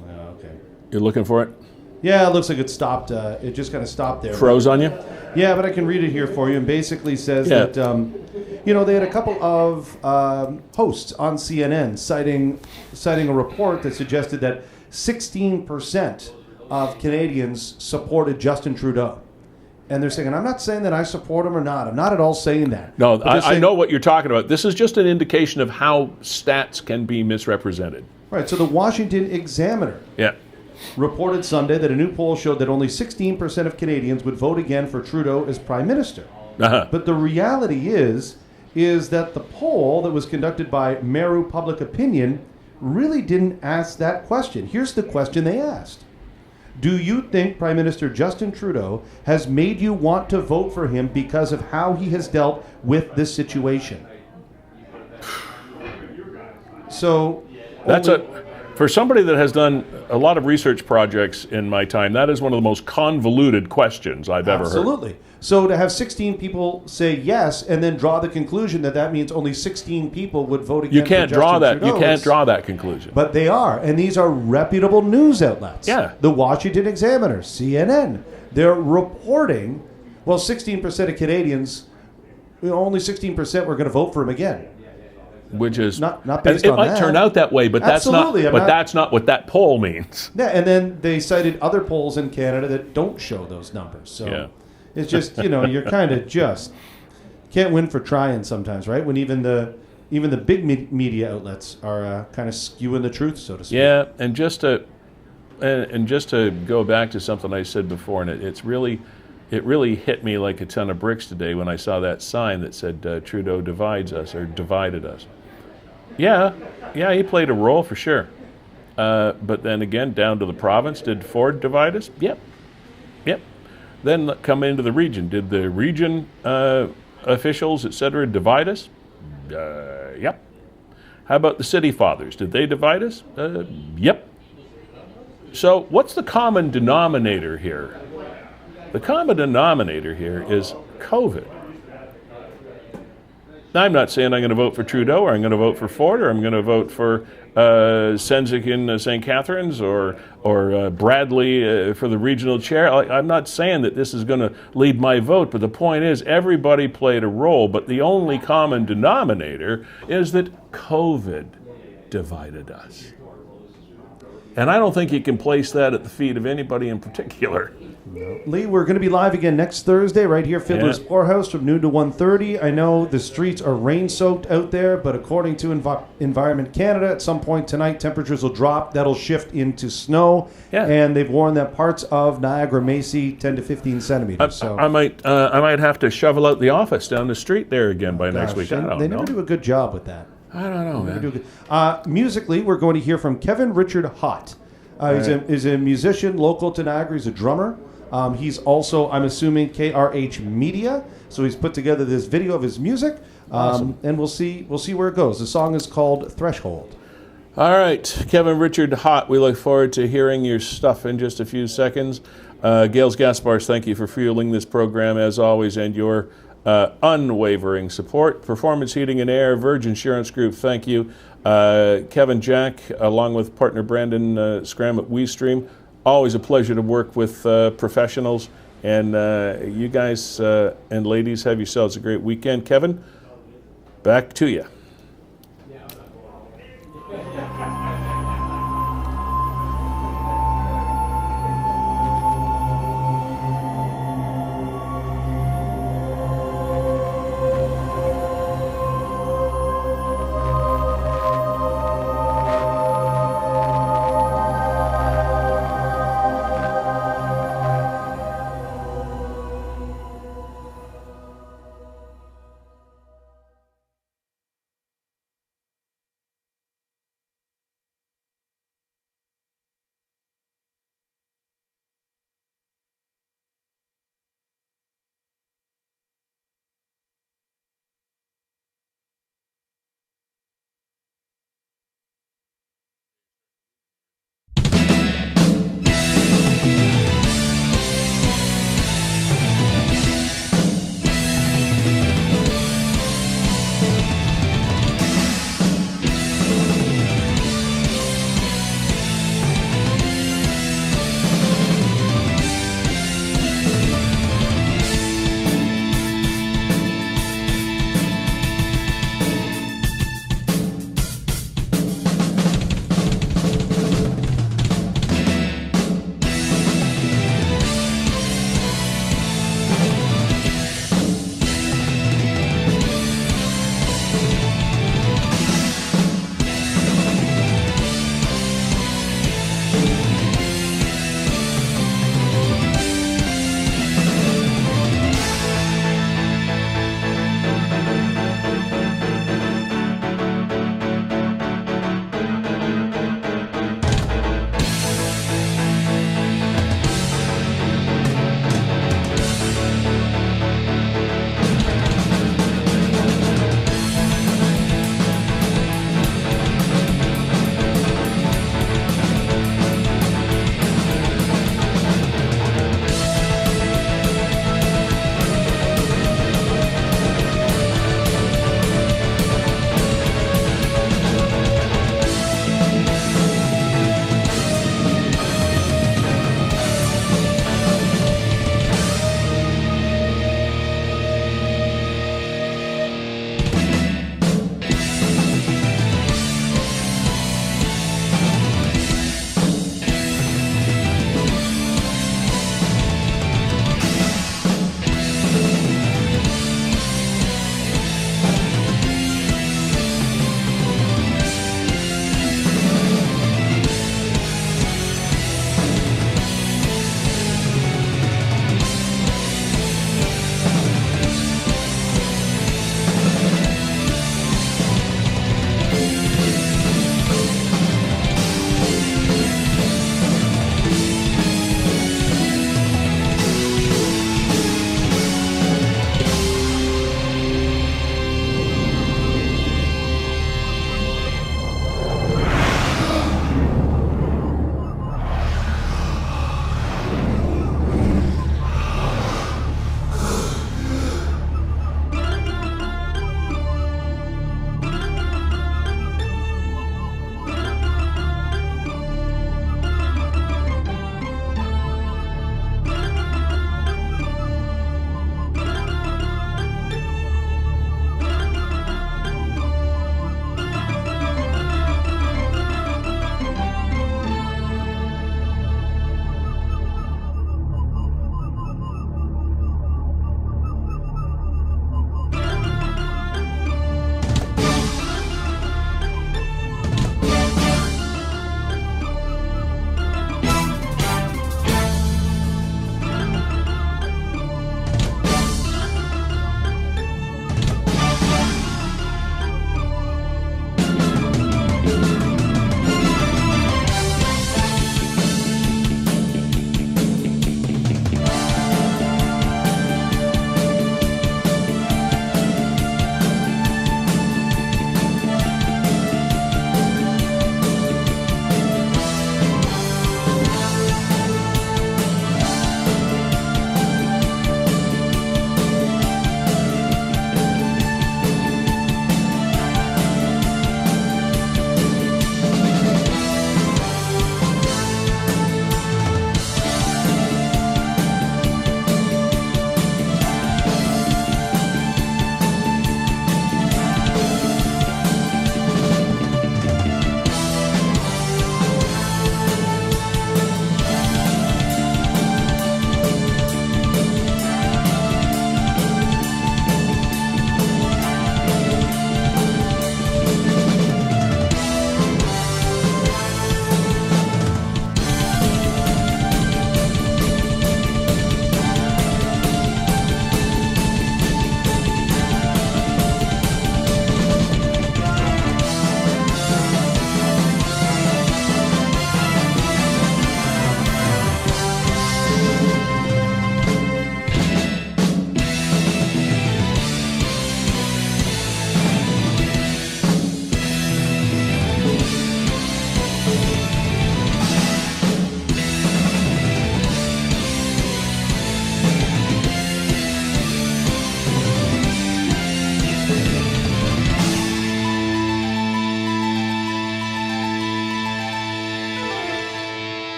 Okay. You're looking for it? Yeah, it looks like it stopped. It just kind of stopped there. Froze on you? Yeah, but I can read it here for you. And basically says that they had a couple of hosts on CNN citing a report that suggested that 16% of Canadians supported Justin Trudeau. And they're saying, I'm not saying that I support him or not. I'm not at all saying that. No, I know what you're talking about. This is just an indication of how stats can be misrepresented. Right, so the Washington Examiner reported Sunday that a new poll showed that only 16% of Canadians would vote again for Trudeau as Prime Minister. Uh-huh. But the reality is that the poll that was conducted by Meru Public Opinion really didn't ask that question. Here's the question they asked. Do you think Prime Minister Justin Trudeau has made you want to vote for him because of how he has dealt with this situation? So for somebody that has done a lot of research projects in my time, that is one of the most convoluted questions I've ever heard. Absolutely. So to have 16 people say yes and then draw the conclusion that means only 16 people would vote against You can't draw that conclusion. But they are, and these are reputable news outlets. Yeah. The Washington Examiner, CNN. They're reporting, 16% of Canadians, only 16% were going to vote for him again. Which is not based on that. It might turn out that way, but that's not what that poll means. Yeah, and then they cited other polls in Canada that don't show those numbers. So it's just, you're kind of just can't win for trying sometimes, right? When even the big media outlets are kind of skewing the truth, so to speak. Yeah, and just to go back to something I said before, and it really hit me like a ton of bricks today when I saw that sign that said Trudeau divides us or divided us. Yeah, he played a role for sure. But then again, down to the province, did Ford divide us? Yep. Then come into the region. Did the region officials, etc., divide us? Yep. How about the city fathers? Did they divide us? Yep. So what's the common denominator here? The common denominator here is COVID. Now, I'm not saying I'm going to vote for Trudeau or I'm going to vote for Ford or I'm going to vote for Sendzik in St. Catharines or Bradley for the regional chair. I'm not saying that this is going to lead my vote, but the point is everybody played a role, but the only common denominator is that COVID divided us. And I don't think you can place that at the feet of anybody in particular. Lee, we're going to be live again next Thursday right here, Fiddler's Poorhouse from noon to 1:30. I know the streets are rain-soaked out there, but according to Environment Canada, at some point tonight, temperatures will drop. That'll shift into snow, and they've warned that parts of Niagara may see 10 to 15 centimeters. So I might have to shovel out the office down the street there again by next week. They never do a good job with that. I don't know, man. Musically, we're going to hear from Kevin Richard Hott. He's a musician local to Niagara. He's a drummer. He's also, I'm assuming, KRH Media. So he's put together this video of his music, awesome. And we'll see where it goes. The song is called Threshold. All right, Kevin Richard Hott, we look forward to hearing your stuff in just a few seconds. Gales Gaspars, thank you for fueling this program as always and your unwavering support. Performance Heating and Air, Verge Insurance Group, thank you. Kevin Jack, along with partner Brandon Scram at WeeStreem. Always a pleasure to work with professionals. And you guys and ladies have yourselves a great weekend. Kevin, back to you.